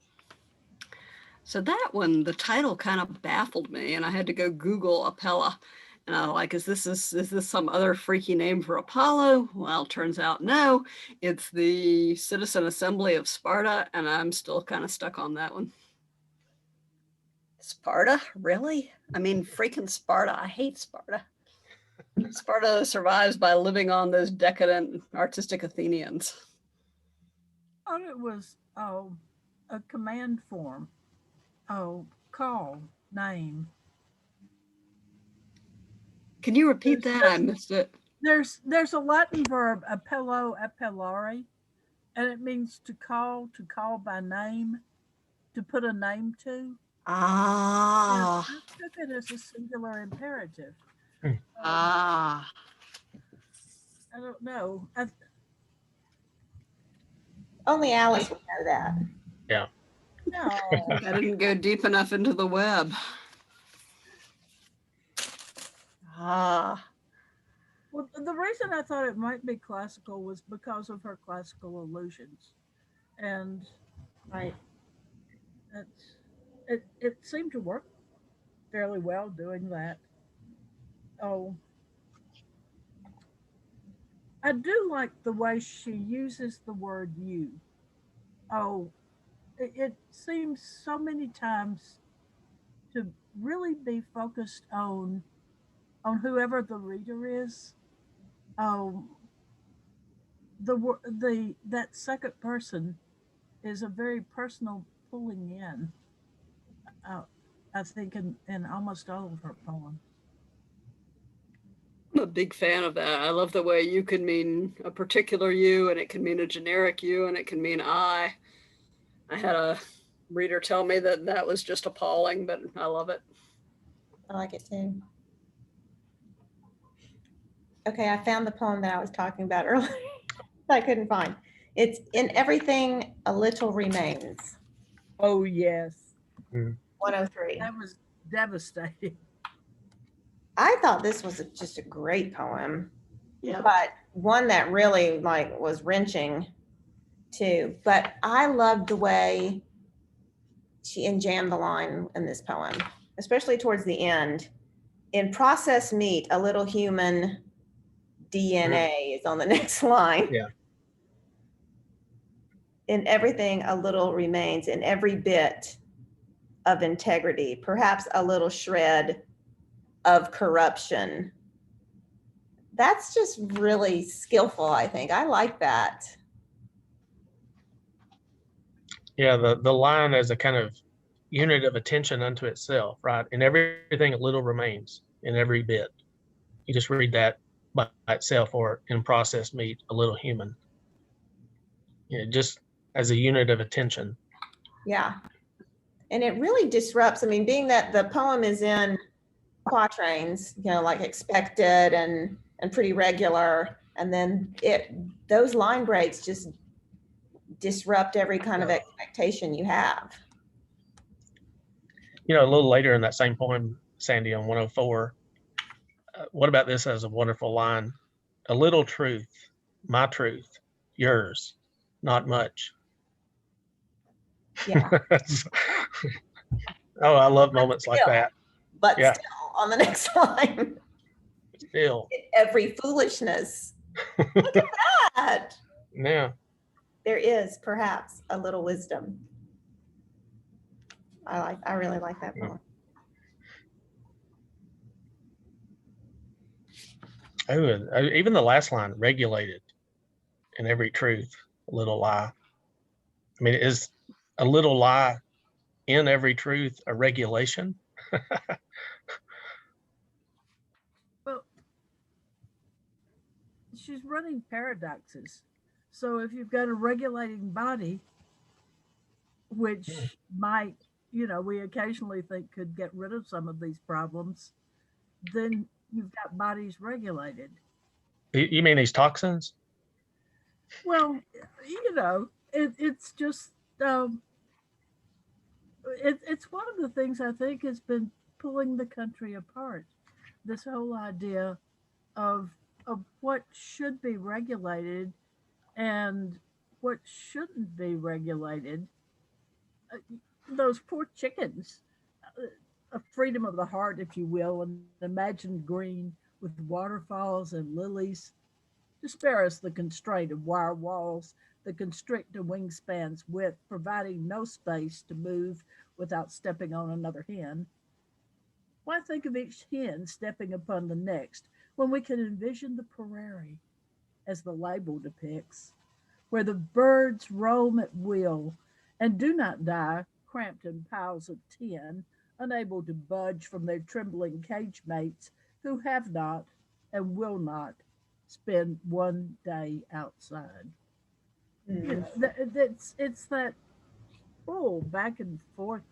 So that one, the title kind of baffled me, and I had to go Google Apella. And I was like, is this some other freaky name for Apollo? Well, turns out no, it's the Citizen Assembly of Sparta, and I'm still kind of stuck on that one. Sparta? Really? I mean, freaking Sparta. I hate Sparta. Sparta survives by living on those decadent artistic Athenians. I thought it was a command form. Call, name. Can you repeat that? I missed it. There's a Latin verb, appello, appellare, and it means to call by name, to put a name to. Ah. And I took it as a singular imperative. I don't know. Only Alice would know that. Yeah. No. I didn't go deep enough into the web. Ah, Well, the reason I thought it might be classical was because of her classical allusions, and right. it's, it seemed to work fairly well doing that. Oh, I do like the way she uses the word "you." Oh, it seems so many times to really be focused on whoever the reader is. Um, the that second person is a very personal pulling in. Uh, I think in almost all of her poems. I'm a big fan of that. I love the way you can mean a particular you, and it can mean a generic you, and it can mean I. I had a reader tell me that that was just appalling, but I love it. I like it too. Okay, I found the poem that I was talking about earlier. I couldn't find. It's in everything a little remains. Oh yes, 103. that was devastating. I thought this was just a great poem, Yeah. but one that really like was wrenching too. But I loved the way she enjammed the line in this poem, especially towards the end. In processed meat, a little human DNA is on the next line. Yeah. In everything, a little remains, in every bit of integrity, perhaps a little shred of corruption. That's just really skillful, I think. I like that. Yeah, the line as a kind of unit of attention unto itself, right? In everything, a little remains in every bit. You just read that by itself, or in processed meat, a little human. Just as a unit of attention. Yeah. And it really disrupts, I mean, being that the poem is in quatrains, like expected and pretty regular, and then those line breaks just disrupt every kind of expectation you have. A little later in that same poem, Sandy, on 104, what about this as a wonderful line? A little truth, my truth, yours, not much. Yeah. Oh, I love moments like that. But Yeah. still, on the next line, Still. every foolishness. Look at that. Yeah. There is perhaps a little wisdom. I really like that poem. Oh, even the last line, regulated in every truth, a little lie. I mean, is a little lie in every truth a regulation? Well, she's running paradoxes. So if you've got a regulating body, which might, we occasionally think could get rid of some of these problems, then you've got bodies regulated. You mean these toxins? Well, it's just it's one of the things I think has been pulling the country apart. This whole idea of what should be regulated and what shouldn't be regulated. Uh, those poor chickens, a freedom of the heart, if you will, and imagine green with waterfalls and lilies. To spare us the constraint of wire walls that constrict a wingspan's width, providing no space to move without stepping on another hen. Why think of each hen stepping upon the next when we can envision the prairie, as the label depicts, where the birds roam at will and do not die cramped in piles of tin, unable to budge from their trembling cage mates who have not and will not spend one day outside. It's that pull back and forth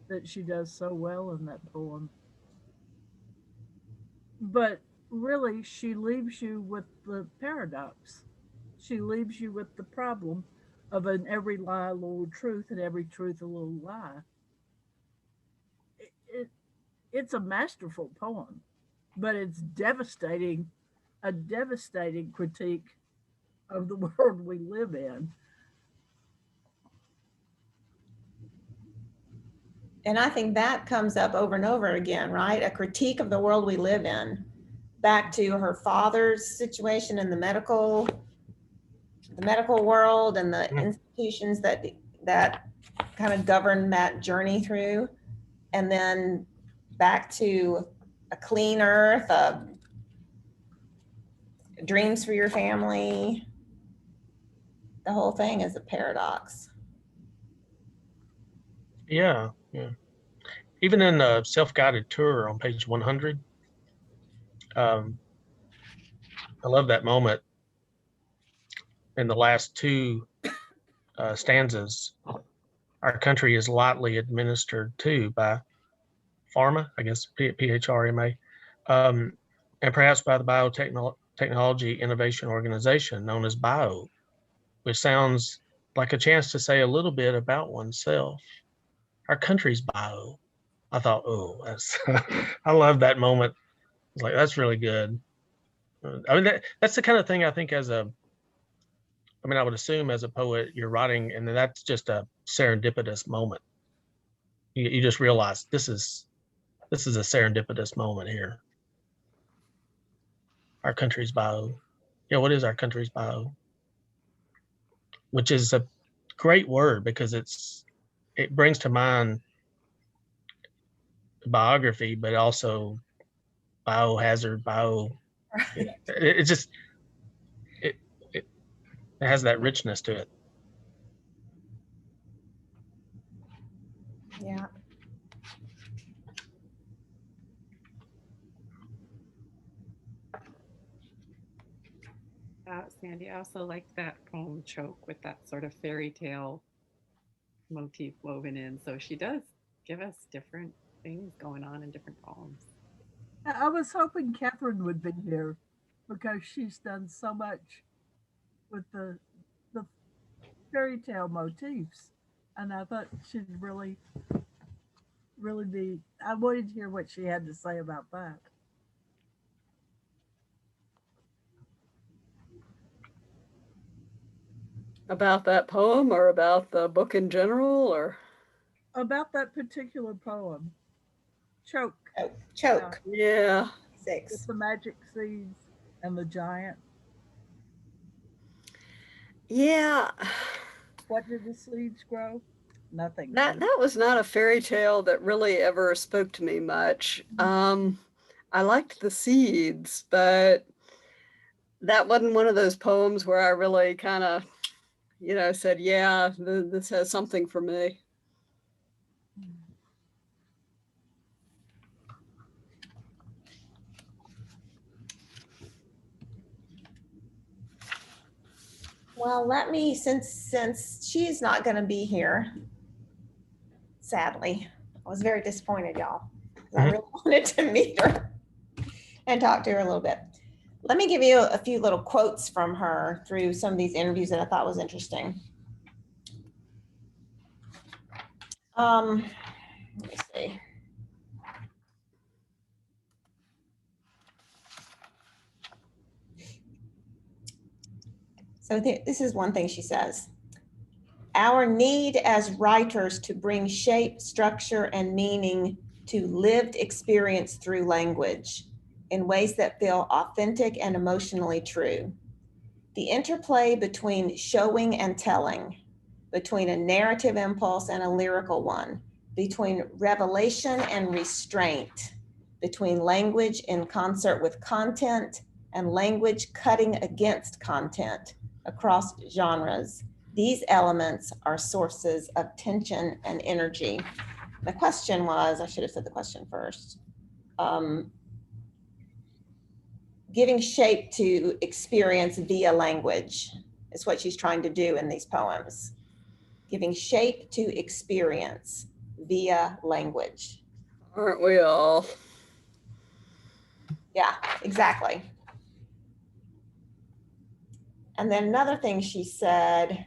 that she does so well in that poem. But really, she leaves you with the paradox. She leaves you with the problem of an every lie a little truth and every truth a little lie. It's a masterful poem, but it's devastating, a devastating critique of the world we live in. And I think that comes up over and over again, right? A critique of the world we live in. Back to her father's situation in the medical world and the institutions that kind of govern that journey through. And then back to a clean earth, dreams for your family. The whole thing is a paradox. Yeah, yeah. Even in the self-guided tour on page 100, I love that moment in the last two stanzas. Our country is lightly administered too by pharma, I guess, PHRMA, and perhaps by the Biotechnology Innovation Organization, known as BIO, which sounds like a chance to say a little bit about oneself. Our country's bio. I thought, oh, that's I love that moment. It's like, that's really good. I mean, that's the kind of thing I think I would assume as a poet, you're writing, and then that's just a serendipitous moment. You just realize this is a serendipitous moment here. Our country's bio. Yeah, what is our country's bio? Which is a great word because it brings to mind biography, but also biohazard, it just it has that richness to it. Yeah. Sandy, I also like that poem Choke with that sort of fairy tale motif woven in. So she does give us different things going on in different poems. I was hoping Catherine would be here because she's done so much with the fairy tale motifs, and I thought she'd really be. I wanted to hear what she had to say about that. About that poem or about the book in general or? About that particular poem, Choke. Oh, Choke. Yeah. With 6. the magic seeds and the giant. Yeah. What did the seeds grow? Nothing. That was not a fairy tale that really ever spoke to me much. I liked the seeds, but that wasn't one of those poems where I really kind of, said, yeah, this has something for me. Well, let me, since she's not going to be here, sadly, I was very disappointed, y'all. I really wanted to meet her and talk to her a little bit. Let me give you a few little quotes from her through some of these interviews that I thought was interesting. Let me see. So this is one thing she says. Our need as writers to bring shape, structure, and meaning to lived experience through language in ways that feel authentic and emotionally true. The interplay between showing and telling, between a narrative impulse and a lyrical one, between revelation and restraint, between language in concert with content and language cutting against content across genres. These elements are sources of tension and energy. The question was, I should have said the question first. Giving shape to experience via language is what she's trying to do in these poems. Giving shape to experience via language. Aren't we all? Yeah, exactly. And then another thing she said,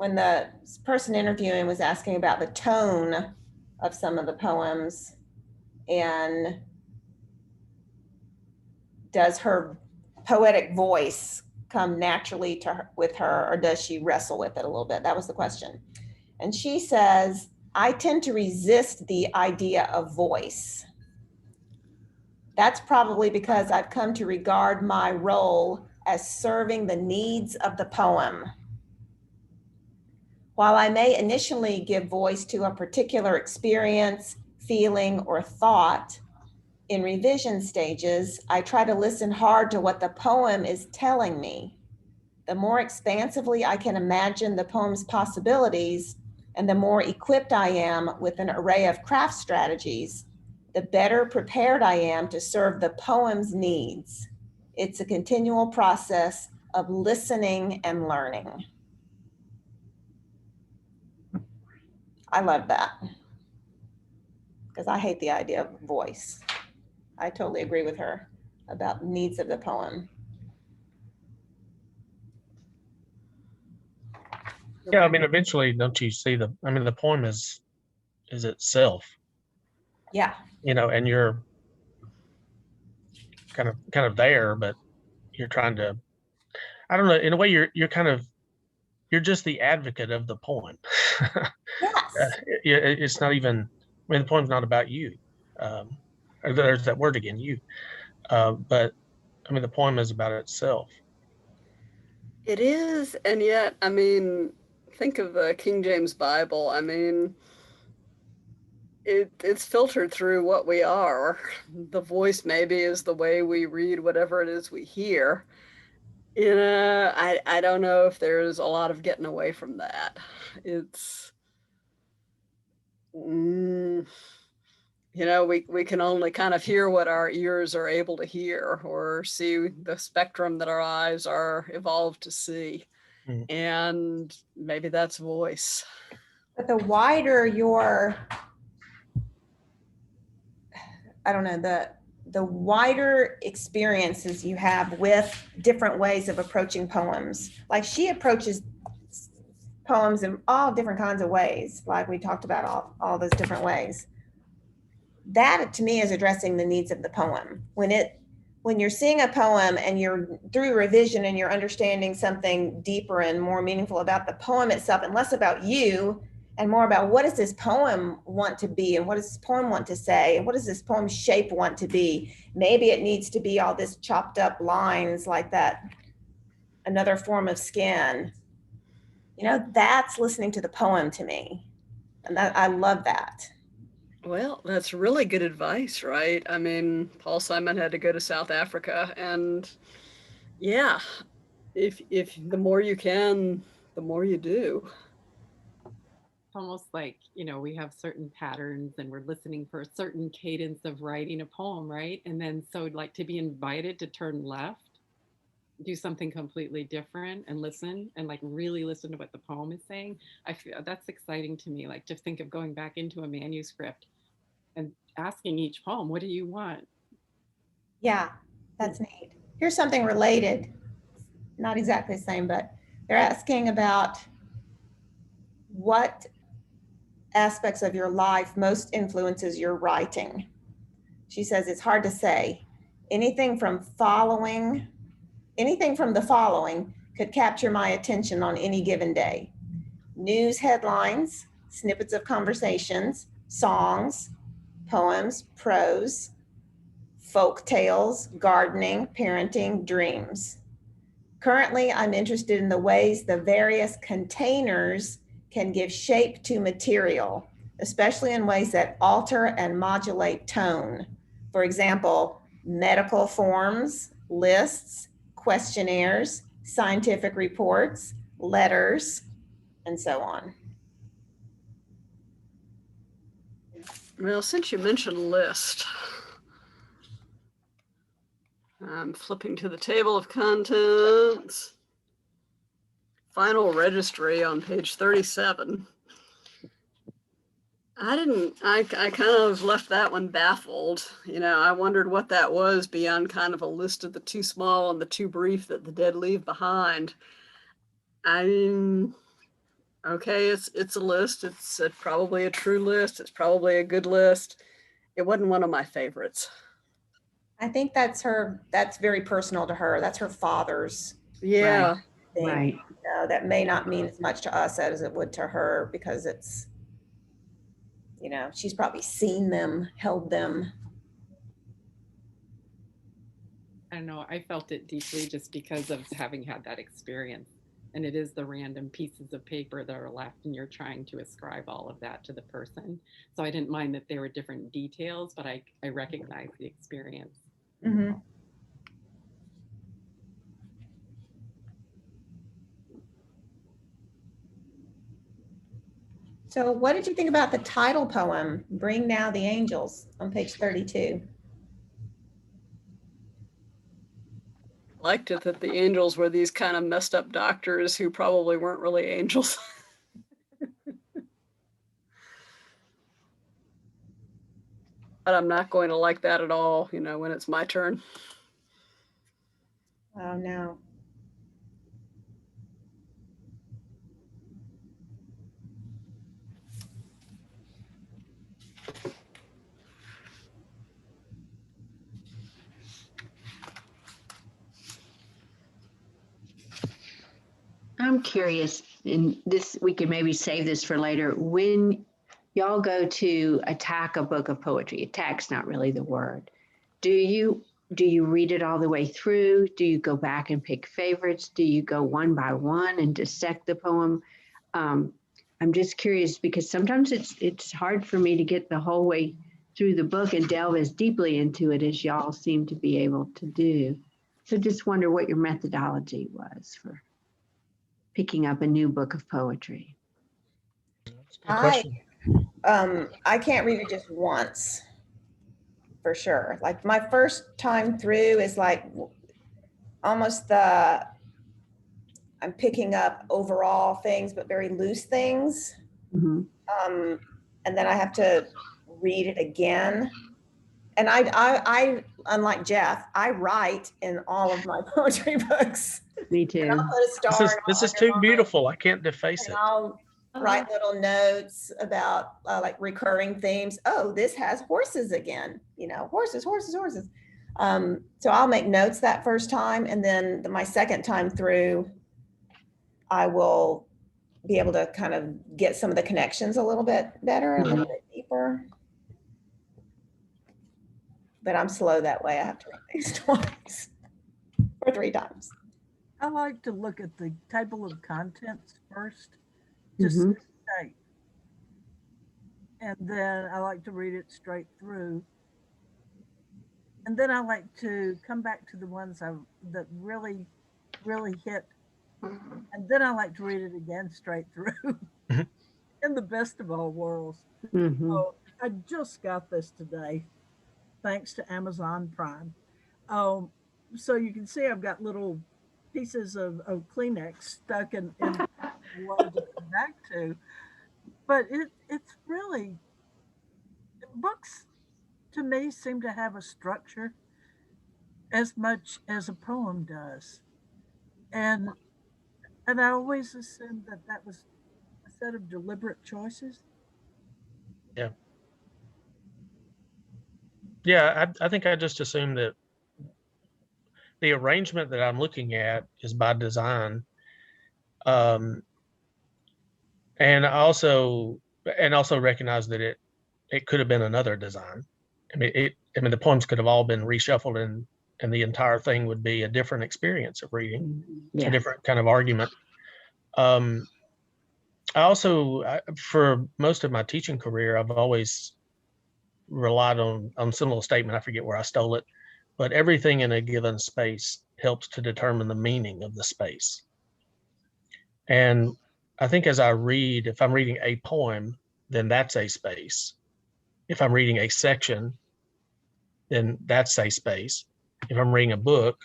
when the person interviewing was asking about the tone of some of the poems, and does her poetic voice come naturally to her, with her, or does she wrestle with it a little bit? That was the question. And she says, I tend to resist the idea of voice. That's probably because I've come to regard my role as serving the needs of the poem. While I may initially give voice to a particular experience, feeling, or thought, in revision stages, I try to listen hard to what the poem is telling me. The more expansively I can imagine the poem's possibilities, and the more equipped I am with an array of craft strategies, the better prepared I am to serve the poem's needs. It's a continual process of listening and learning. I love that, because I hate the idea of voice. I totally agree with her about needs of the poem. Yeah, I mean, eventually, don't you see the poem is itself, Yeah. you know, and you're kind of there, but you're trying to, I don't know, in a way you're just the advocate of the poem. Yes. It's not even, I mean, the poem's not about you. There's that word again, you. But I mean, the poem is about itself. It is, and yet, I mean, think of the King James Bible. I mean, it's filtered through what we are. The voice maybe is the way we read whatever it is we hear. You know, I don't know if there's a lot of getting away from that. It's, you know, we can only kind of hear what our ears are able to hear, or see the spectrum that our eyes are evolved to see. And maybe that's voice. But the wider your, I don't know, the wider experiences you have with different ways of approaching poems. Like she approaches poems in all different kinds of ways, like we talked about all those different ways. That to me is addressing the needs of the poem. When you're seeing a poem and you're through revision and you're understanding something deeper and more meaningful about the poem itself, and less about you and more about what does this poem want to be, and what does this poem want to say, and what does this poem shape want to be. Maybe it needs to be all this chopped up lines like that, Another Form of Skin. You know, that's listening to the poem to me. And I love that. Well, that's really good advice, right? I mean, Paul Simon had to go to South Africa, and yeah, if the more you can, the more you do. It's almost like, you know, we have certain patterns and we're listening for a certain cadence of writing a poem, right? And then so like to be invited to turn left, do something completely different and listen and like really listen to what the poem is saying. I feel that's exciting to me, like to think of going back into a manuscript and asking each poem, what do you want? Yeah, that's neat. Here's something related, not exactly the same, but they're asking about what aspects of your life most influences your writing. She says it's hard to say. Anything from the following could capture my attention on any given day: news headlines, snippets of conversations, songs, poems, prose, folk tales, gardening, parenting, dreams. Currently, I'm interested in the ways the various containers can give shape to material, especially in ways that alter and modulate tone. For example, medical forms, lists, questionnaires, scientific reports, letters, and so on. Well, since you mentioned list, I'm flipping to the table of contents. Final registry on page 37. I kind of left that one baffled. You know, I wondered what that was beyond kind of a list of the too small and the too brief that the dead leave behind. I mean, Okay, it's a list. It's probably a true list. It's probably a good list. It wasn't one of my favorites. I think that's very personal to her. That's her father's Yeah. thing. Right. You know, that may not mean as much to us as it would to her because it's, you know, she's probably seen them, held them. I don't know. I felt it deeply just because of having had that experience. And it is the random pieces of paper that are left, and you're trying to ascribe all of that to the person. So I didn't mind that there were different details, but I recognize the experience. Mm-hmm. So what did you think about the title poem, Bring Now the Angels, on page 32? Liked it that the angels were these kind of messed up doctors who probably weren't really angels. But I'm not going to like that at all, you know, when it's my turn. Oh, no. I'm curious, and this, we could maybe save this for later. When y'all go to attack a book of poetry, attack's not really the word. Do you read it all the way through? Do you go back and pick favorites? Do you go one by one and dissect the poem? I'm just curious because sometimes it's hard for me to get the whole way through the book and delve as deeply into it as y'all seem to be able to do. So just wonder what your methodology was for picking up a new book of poetry. That's a good question. I can't read it just once, for sure. Like my first time through is like almost I'm picking up overall things, but very loose things. Mhm. And then I have to read it again. And I unlike Jeff, I write in all of my poetry books. Me And too. I'll put a star. This is and I'll this is too underline, beautiful. I can't deface and it. I'll write little notes about like recurring themes. Oh, this has horses again. You know, horses, horses, horses. So I'll make notes that first time, and then my second time through, I will be able to kind of get some of the connections a little bit better, a little bit deeper. But I'm slow that way. I have to read things twice or 3 times. I like to look at the table of contents first, just Mhm. to state. And then I like to read it straight through. And then I like to come back to the ones that really, really hit. And then I like to read it again straight through. In the best of all worlds. Mhm. Oh, I just got this today, thanks to Amazon Prime. So you can see I've got little pieces of Kleenex stuck in one to come back to. But it's really, books to me seem to have a structure as much as a poem does. And I always assumed that was a set of deliberate choices. Yeah. Yeah, I think I just assumed that the arrangement that I'm looking at is by design. And also recognize that it could have been another design. I mean the poems could have all been reshuffled and the entire thing would be a different experience of reading, Yeah. a different kind of argument. For most of my teaching career, I've always relied on some little statement. I forget where I stole it, but everything in a given space helps to determine the meaning of the space. And I think as I read, if I'm reading a poem, then that's a space. If I'm reading a section, then that's a space. If I'm reading a book,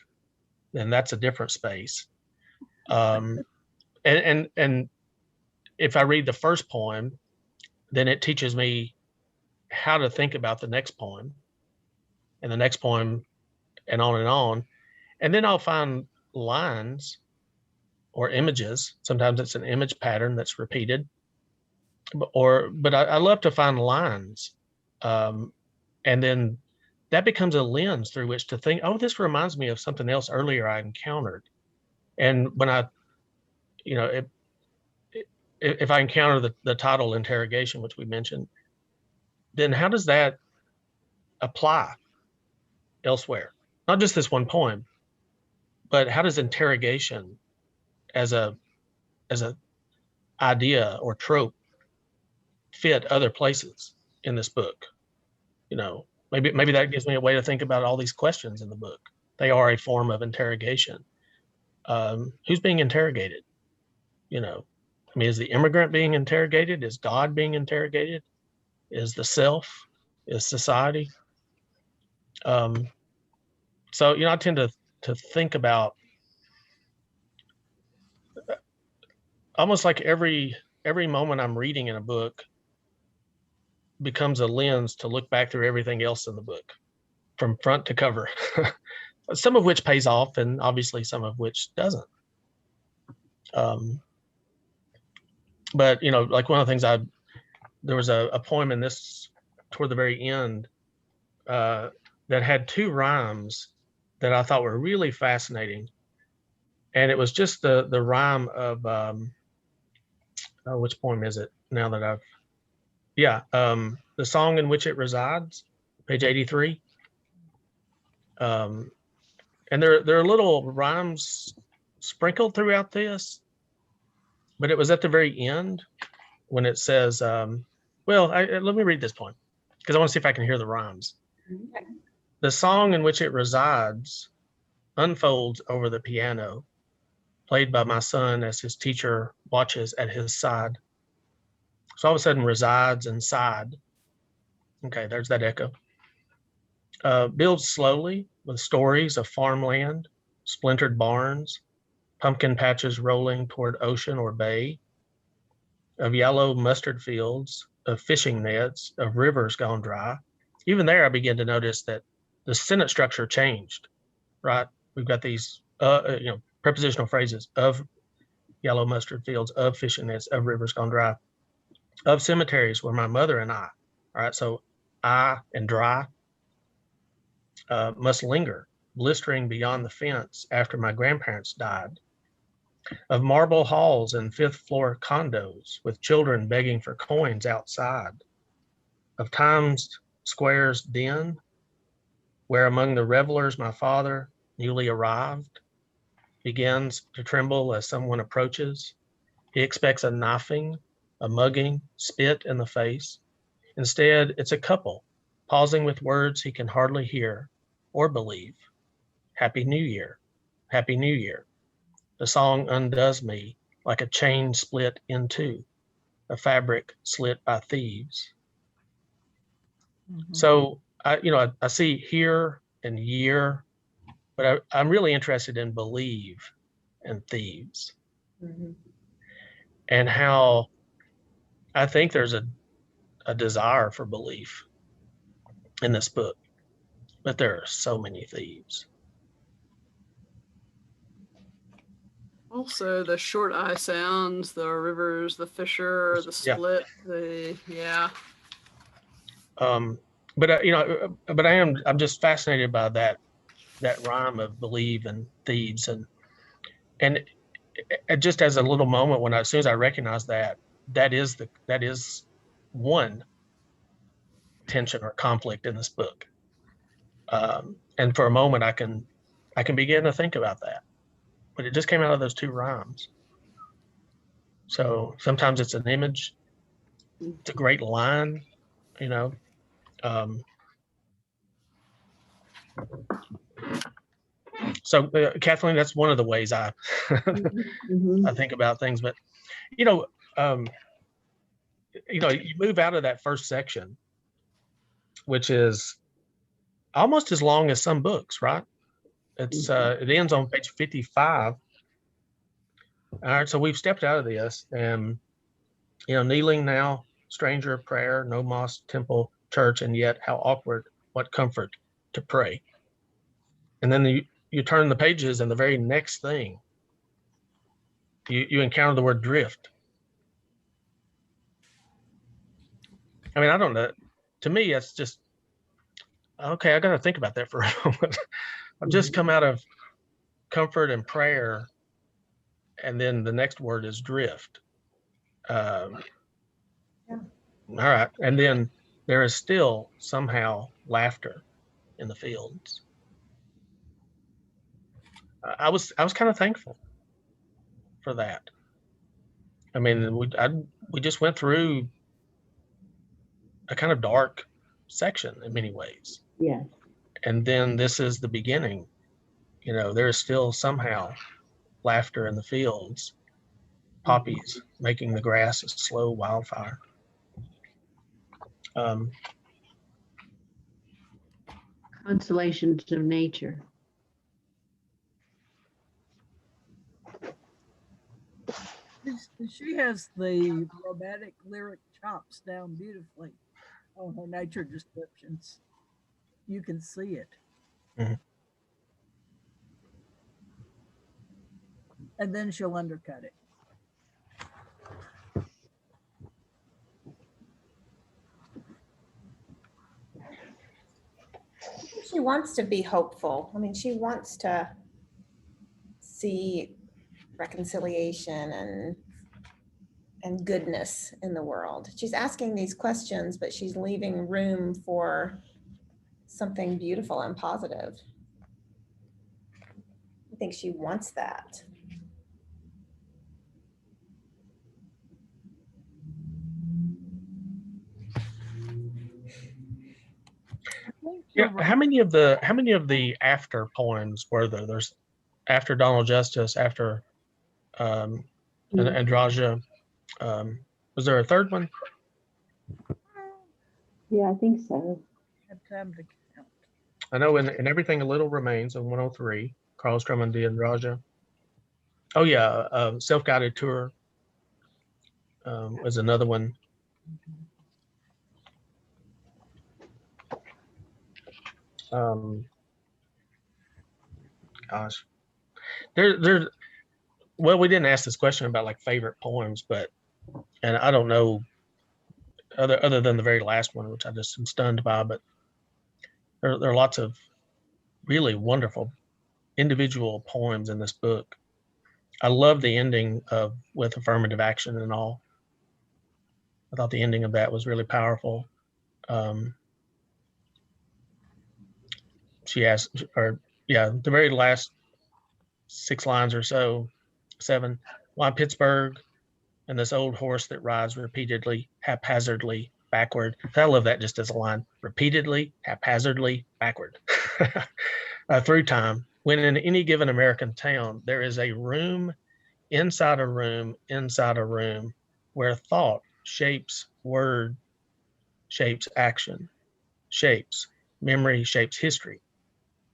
then that's a different space. And if I read the first poem, then it teaches me how to think about the next poem and the next poem and on and on. And then I'll find lines or images. Sometimes it's an image pattern that's repeated. But I love to find lines. And then that becomes a lens through which to think, oh, this reminds me of something else earlier I encountered. And when if I encounter the title interrogation, which we mentioned, then how does that apply elsewhere? Not just this one poem, but how does interrogation as a idea or trope fit other places in this book? Maybe that gives me a way to think about all these questions in the book. They are a form of interrogation. Who's being interrogated? Is the immigrant being interrogated? Is God being interrogated? Is the self? Is society? So I tend to think about almost like every moment I'm reading in a book becomes a lens to look back through everything else in the book from front to cover. Some of which pays off, and obviously some of which doesn't. But like one of the things there was a poem in this toward the very end that had two rhymes that I thought were really fascinating. And it was just the rhyme of which poem is it now that the song in which it resides, page 83. And there are little rhymes sprinkled throughout this, but it was at the very end when it says, let me read this poem because I want to see if I can hear the rhymes. Okay. The song in which it resides unfolds over the piano, played by my son as his teacher watches at his side. So all of a sudden, resides and side. Okay, there's that echo. Builds slowly with stories of farmland, splintered barns, pumpkin patches rolling toward ocean or bay, of yellow mustard fields, of fishing nets, of rivers gone dry. Even there, I begin to notice that the sentence structure changed, right? We've got these, prepositional phrases of yellow mustard fields, of fishing nets, of rivers gone dry, of cemeteries where my mother and I, all right, so I and dry must linger, blistering beyond the fence after my grandparents died, of marble halls and fifth floor condos with children begging for coins outside, of Times Square's den, where among the revelers my father, newly arrived, begins to tremble as someone approaches. He expects a knifing, a mugging, spit in the face. Instead, it's a couple, pausing with words he can hardly hear or believe. Happy New Year, Happy New Year. The song undoes me like a chain split in two, a fabric slit by thieves. Mhm. So I see here and year, but I'm really interested in believe and thieves, and how I think there's a desire for belief in this book, but there are so many thieves. Also, the short I sounds, the rivers, the fissure, the Yeah. split, But I'm just fascinated by that rhyme of believe and thieves, and just as a little moment when as soon as I recognized that is one tension or conflict in this book, and for a moment I can begin to think about that, but it just came out of those two rhymes. So sometimes it's an image, it's a great line, so Kathleen, that's one of the ways I I think about things. But you move out of that first section, which is almost as long as some books, right? It's it ends on page 55. All right, so we've stepped out of this, and kneeling now, stranger of prayer, no mosque, temple, church, and yet how awkward, what comfort to pray. And then you turn the pages, and the very next thing you encounter the word drift. I mean, I don't know. To me, it's just, okay, I got to think about that for a moment. I've just come out of comfort and prayer, and then the next word is drift. Yeah. All right. And then there is still somehow laughter in the fields. I was kind of thankful for that. I mean, we just went through a kind of dark section in many ways. Yeah. And then this is the beginning. You know, there is still somehow laughter in the fields, poppies making the grass a slow wildfire. Consolations of nature. She has the romantic lyric chops down beautifully on her nature descriptions. You can see it. Mhm. And then she'll undercut it. She wants to be hopeful. I mean, she wants to see reconciliation and goodness in the world. She's asking these questions, but she's leaving room for something beautiful and positive. I think she wants that. Yeah. How many of the after poems were there? There's after Donald Justice, after Andraja. Was there a third one? Yeah, I think so. Have time to count. I know in Everything a Little Remains in 103, Carlos Drummond de Andraja. Oh yeah, Self-Guided Tour was another one. Gosh, well, we didn't ask this question about like favorite poems, but, and I don't know other than the very last one, which I just am stunned by, but there are lots of really wonderful individual poems in this book. I love the ending with affirmative action and all. I thought the ending of that was really powerful. She asked, or yeah, the very last 6 lines or so, 7, why Pittsburgh and this old horse that rides repeatedly, haphazardly, backward. I love that just as a line, repeatedly, haphazardly, backward. Through time, when in any given American town, there is a room inside a room inside a room where thought shapes word, shapes action, shapes memory, shapes history,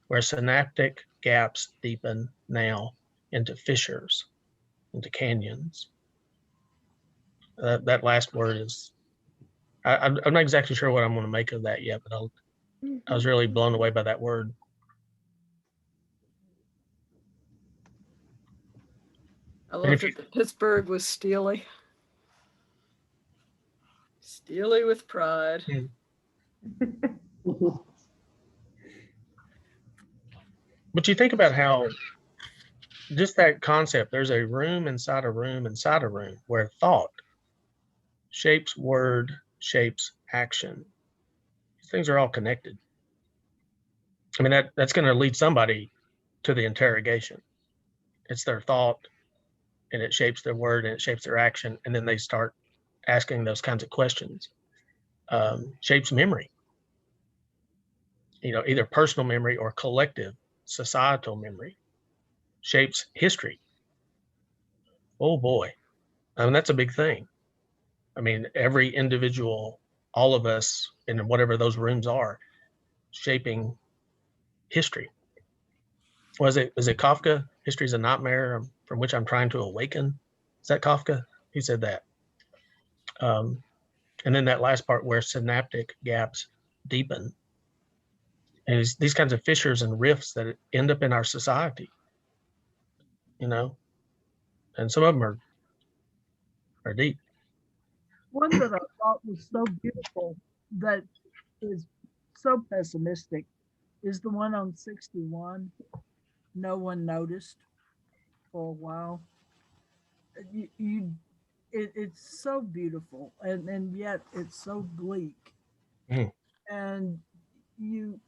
where synaptic gaps deepen now into fissures, into canyons. That last word is, I'm not exactly sure what I'm going to make of that yet, but I was really blown away by that word. I love that Pittsburgh was steely. Steely with pride. But you think about how just that concept, there's a room inside a room inside a room where thought shapes word, shapes action. These things are all connected. I mean, that's going to lead somebody to the interrogation. It's their thought, and it shapes their word, and it shapes their action, and then they start asking those kinds of questions. Shapes memory, you know, either personal memory or collective societal memory. Shapes history. Oh boy, I mean, that's a big thing. I mean, every individual, all of us in whatever those rooms are, shaping history. Is it Kafka? History is a nightmare from which I'm trying to awaken. Is that Kafka? He said that. And then that last part where synaptic gaps deepen. And these kinds of fissures and rifts that end up in our society, you know, and some of them are deep. One that I thought was so beautiful that is so pessimistic is the one on 61. No one noticed for a while. It's so beautiful, and yet it's so bleak. Mhm. And you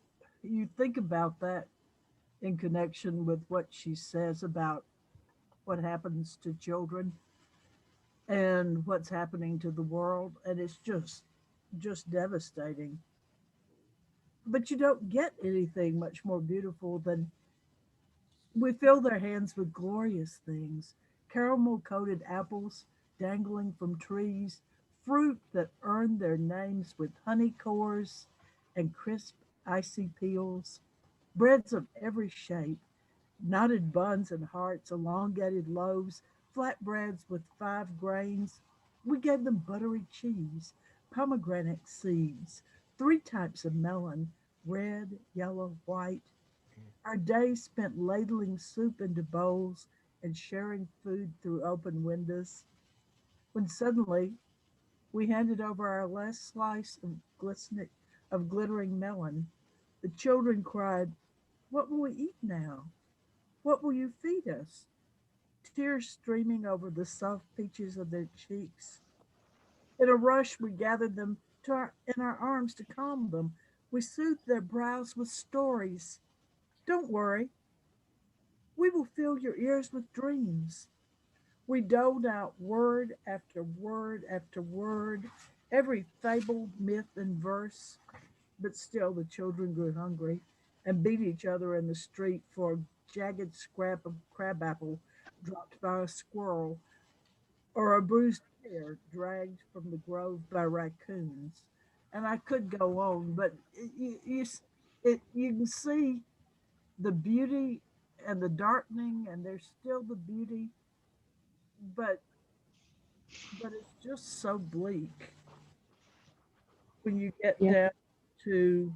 you think about that in connection with what she says about what happens to children and what's happening to the world, and it's just devastating. But you don't get anything much more beautiful than we fill their hands with glorious things, caramel coated apples dangling from trees, fruit that earned their names with honey cores and crisp, icy peels, breads of every shape, knotted buns and hearts, elongated loaves, flatbreads with 5 grains. We gave them buttery cheese, pomegranate seeds, 3 types of melon, red, yellow, white. Our days spent ladling soup into bowls and sharing food through open windows, when suddenly we handed over our last slice of glittering melon. The children cried, "What will we eat now? What will you feed us?" Tears streaming over the soft peaches of their cheeks. In a rush, we gathered them in our arms to calm them. We soothed their brows with stories. "Don't worry, we will fill your ears with dreams." We doled out word after word after word, every fable, myth, and verse. But still the children grew hungry and beat each other in the street for a jagged scrap of crabapple dropped by a squirrel, or a bruised pear dragged from the grove by raccoons. And I could go on, but you can see the beauty and the darkening, and there's still the beauty, but it's just so bleak when you get Yeah. down to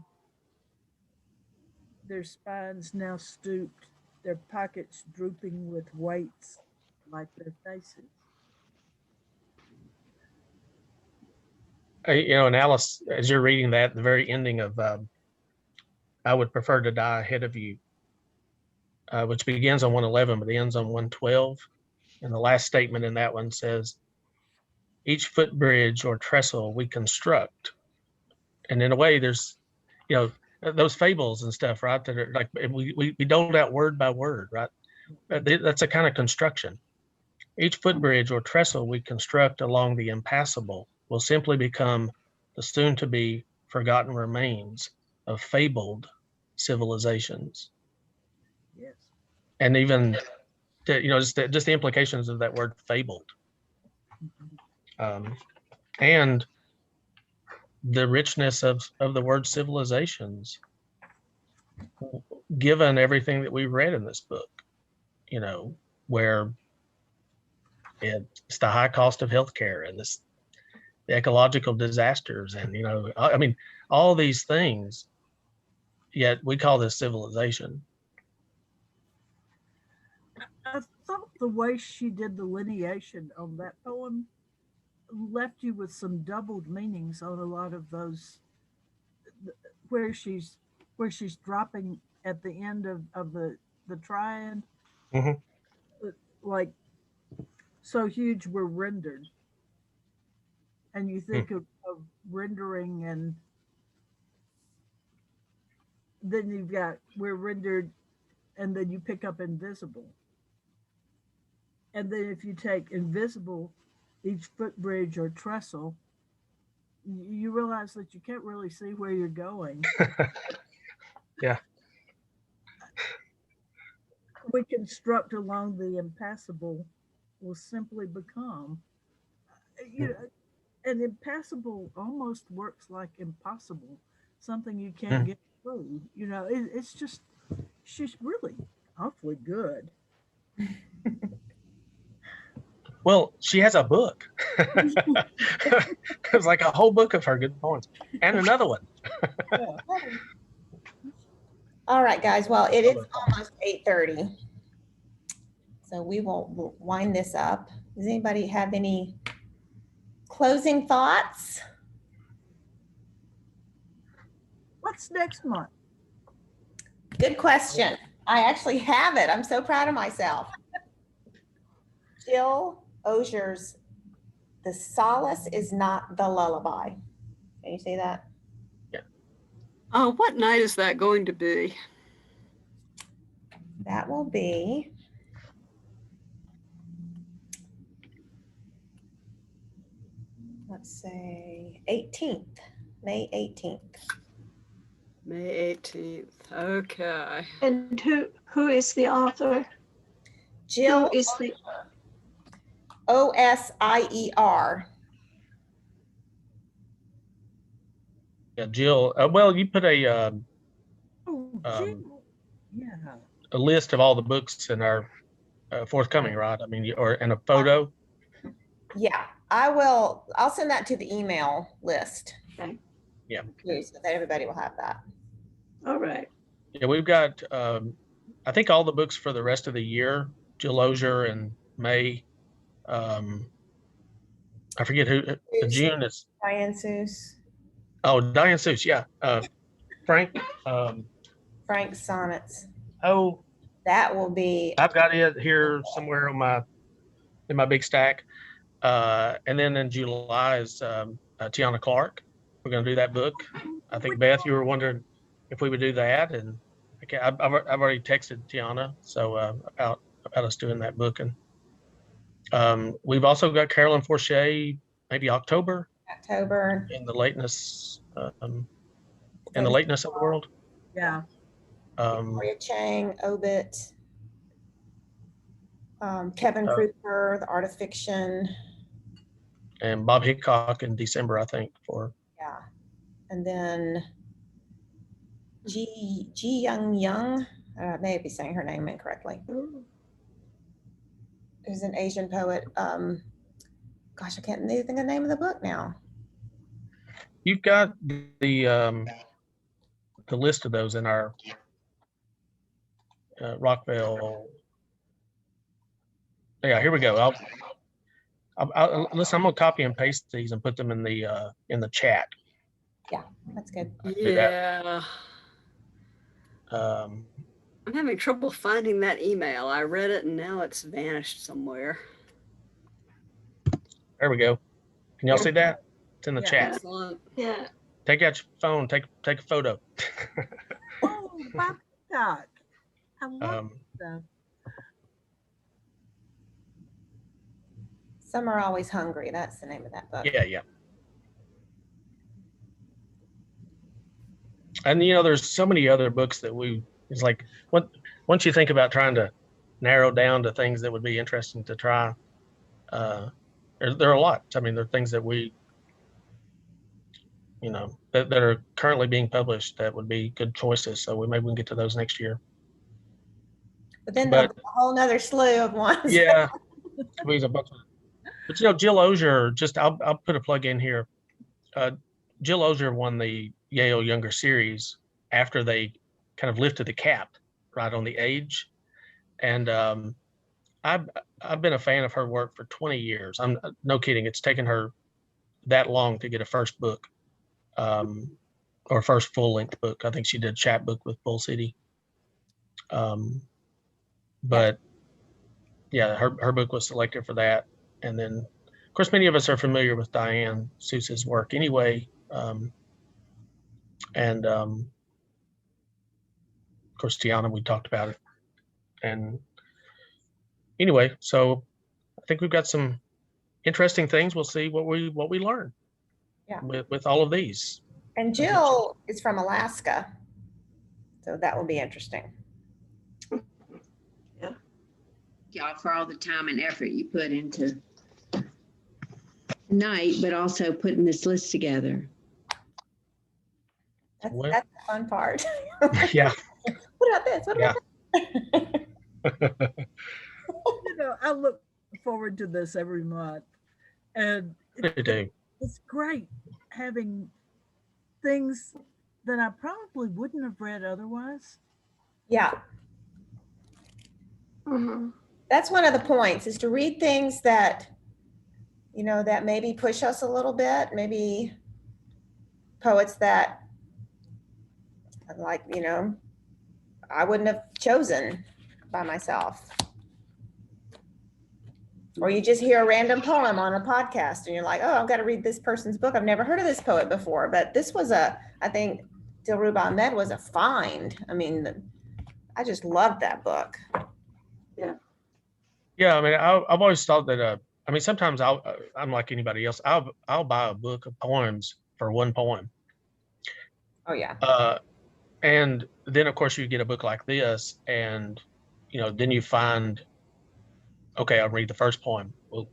their spines now stooped, their pockets drooping with weights like their faces. And Alice, as you're reading that, the very ending of I would prefer to die ahead of you, which begins on 111 but ends on 112. And the last statement in that one says, each footbridge or trestle we construct. And in a way, there's, those fables and stuff, right? That are like, we doled out word by word, right? That's a kind of construction. Each footbridge or trestle we construct along the impassable will simply become the soon to be forgotten remains of fabled civilizations. Yes. And even, just the implications of that word fabled. And the richness of the word civilizations, given everything that we've read in this book, where it's the high cost of healthcare and the ecological disasters, and I mean, all these things, yet we call this civilization. I thought the way she did the lineation on that poem left you with some doubled meanings on a lot of those, where she's dropping at the end of the triad, Mhm. like so huge we're rendered, and you think of rendering, and then you've got we're rendered, and then you pick up invisible, and then if you take invisible, each footbridge or trestle, you realize that you can't really see where you're going. Yeah. We construct along the impassable will simply become, and impassable almost works like impossible, something you can't get through. It's just, she's really awfully good. Well, she has a book. It's like a whole book of her good poems, and another one. All right, guys. Well, it is almost 8:30. So we'll wind this up. Does anybody have any closing thoughts? What's next month? Good question. I actually have it. I'm so proud of myself. Jill Osier's The Solace is Not the Lullaby. Can you say that? What night is that going to be? That will be let's say 18th, May 18th. May 18th. Okay. And who is the author? Jill Who is the Osier. Yeah, Jill. Well, you put a Yeah. a list of all the books in our forthcoming, right? I mean, and a photo. Yeah, I'll send that to the email list. Okay. Yeah. So that everybody will have that. All right. Yeah, we've got, I think all the books for the rest of the year, Jill Osier and May. I forget who, June is, Diane Seuss, oh, Diane Seuss, yeah. Frank, Frank's Sonnets. oh, That will be, I've got it here somewhere on in my big stack. And then in July is Tiana Clark. We're going to do that book. I think, Beth, you were wondering if we would do that. And okay, I've already texted Tiana, so about us doing that book. And we've also got Carolyn Forche, maybe October, in the lateness, in the lateness of the world. Yeah. Victoria Chang, Obit, Kevin Kruger, The Art of Fiction. And Bob Hickok in December, I think, for. Yeah. And then Ji Young, I may be saying her name incorrectly. Who's an Asian poet. Gosh, I can't think of the name of the book now. You've got the list of those in our Rockvale. Yeah, here we go. Listen, I'm gonna copy and paste these and put them in the chat. Yeah, that's good. Yeah. Um, I'm having trouble finding that email. I read it and now it's vanished somewhere. there we go. Can y'all see that? It's in the chat. Excellent. Yeah. Take out your phone. Take a photo. Oh, Bob Hickok. I love that. Some Are Always Hungry. That's the name of that book. Yeah. And there's so many other books that it's like once you think about trying to narrow down to things that would be interesting to try, there are a lot. I mean, there are things that we, that are currently being published that would be good choices. So maybe we can get to those next year. But then there'll be a whole nother slew of ones. Yeah. But Jill Osier, I'll put a plug in here. Jill Osier won the Yale Younger Series after they kind of lifted the cap right on the age. And I've been a fan of her work for 20 years. I'm no kidding. It's taken her that long to get a first book, or first full length book. I think she did a chapbook with Bull City. But yeah, her book was selected for that. And then, of course, many of us are familiar with Diane Seuss's work anyway. And of course, Tiana, we talked about it. And anyway, so I think we've got some interesting things. We'll see what we learn. Yeah. With all of these. And Jill is from Alaska, so that will be interesting. Yeah. Y'all for all the time and effort you put into tonight, but also putting this list together. That's the fun part. Yeah. What about this? What about that? I look forward to this every month, and it's great having things that I probably wouldn't have read otherwise. Yeah. Mm-hmm. That's one of the points, is to read things that, you know, that maybe push us a little bit, maybe poets that, like, you know, I wouldn't have chosen by myself. Or you just hear a random poem on a podcast and you're like, oh, I've got to read this person's book. I've never heard of this poet before. But this was I think Dilruba Ahmed was a find. I mean, I just loved that book. Yeah, I mean, I've always thought that. I mean, sometimes I'm like anybody else. I'll buy a book of poems for one poem. Oh, yeah. And then of course you get a book like this, and you know, then you find, okay, I'll read the first poem. Well,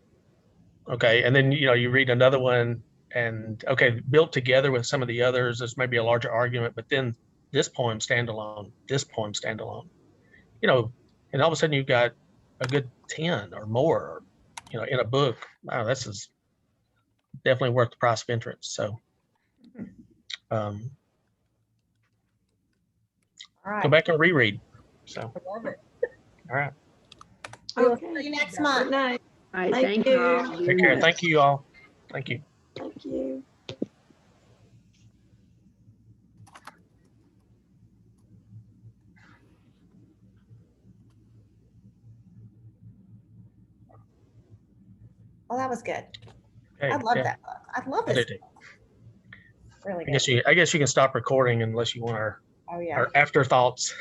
okay, and then you know, you read another one, and okay, built together with some of the others, there's maybe a larger argument, but then this poem standalone, you know, and all of a sudden you've got a good 10 or more, you know, in a book. Wow, this is definitely worth the price of entrance. So All right. go back and reread. So I love it. all right, We'll Okay. see you next Good month. night. All right, Thank thank you you. all very take care. much. Thank you all. Thank you. Thank you. Oh, that was good. Okay, I love yeah, that book. I love I this. do too. Really I guess good. you can stop recording unless you want Oh, yeah. our afterthoughts.